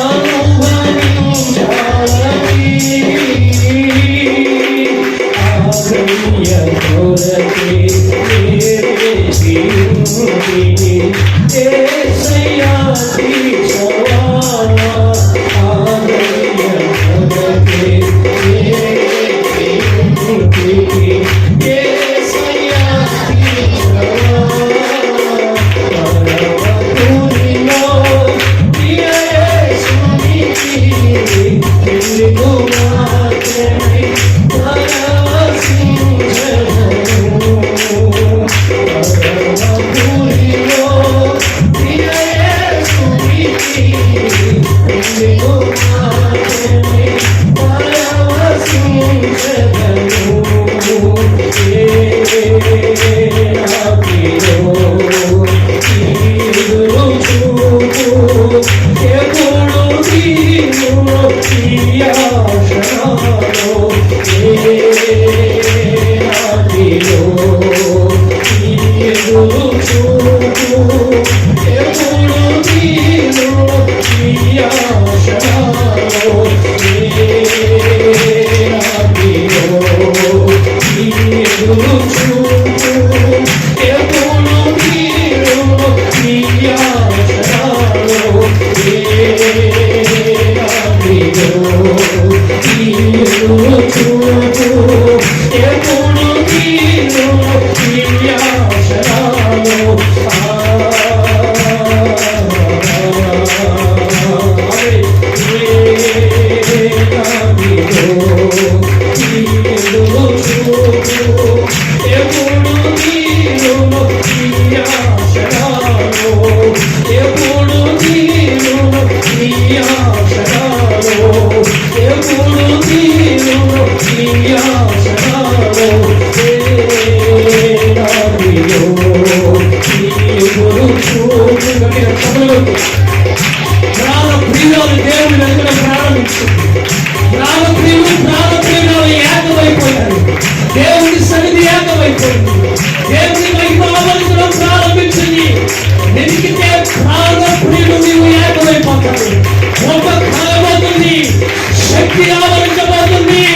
Speaker 1: అనుభవించాలని. ఆదర్య కొరకే వేచియుంటిని యేసయ్యా తీర్చవా. ఆదర్య కొరకే వేచియుంటిని యేసయ్యా తీర్చవా. పరమపురిలో ప్రియ యేసునికి పెండ్లి కుమార్తెనై పరవశించెదను. పరమపురిలో ప్రియ యేసునికి పెండ్లి కుమార్తెనై పరవశించెదను. ఎప్పుడు తీరులో ఈ ఆశనాలో ఎదురు చూపు ఎప్పుడు తీరులో ఈ ఆశనాలో
Speaker 3: ప్రాణప్రియులు దేవుని వెతకడం ప్రారంభించింది. ప్రాణప్రియులు ఏకమైపోయారు. దేవుని సన్నిధి ఏకమైపోయింది. దేవుని మహిమావరించడం ప్రారంభించింది. ఎందుకంటే ప్రాణప్రియులు నీవు ఏకమైపోతారు. ఒక కలబోతుంది, శక్తి ఆవరించబోతుంది.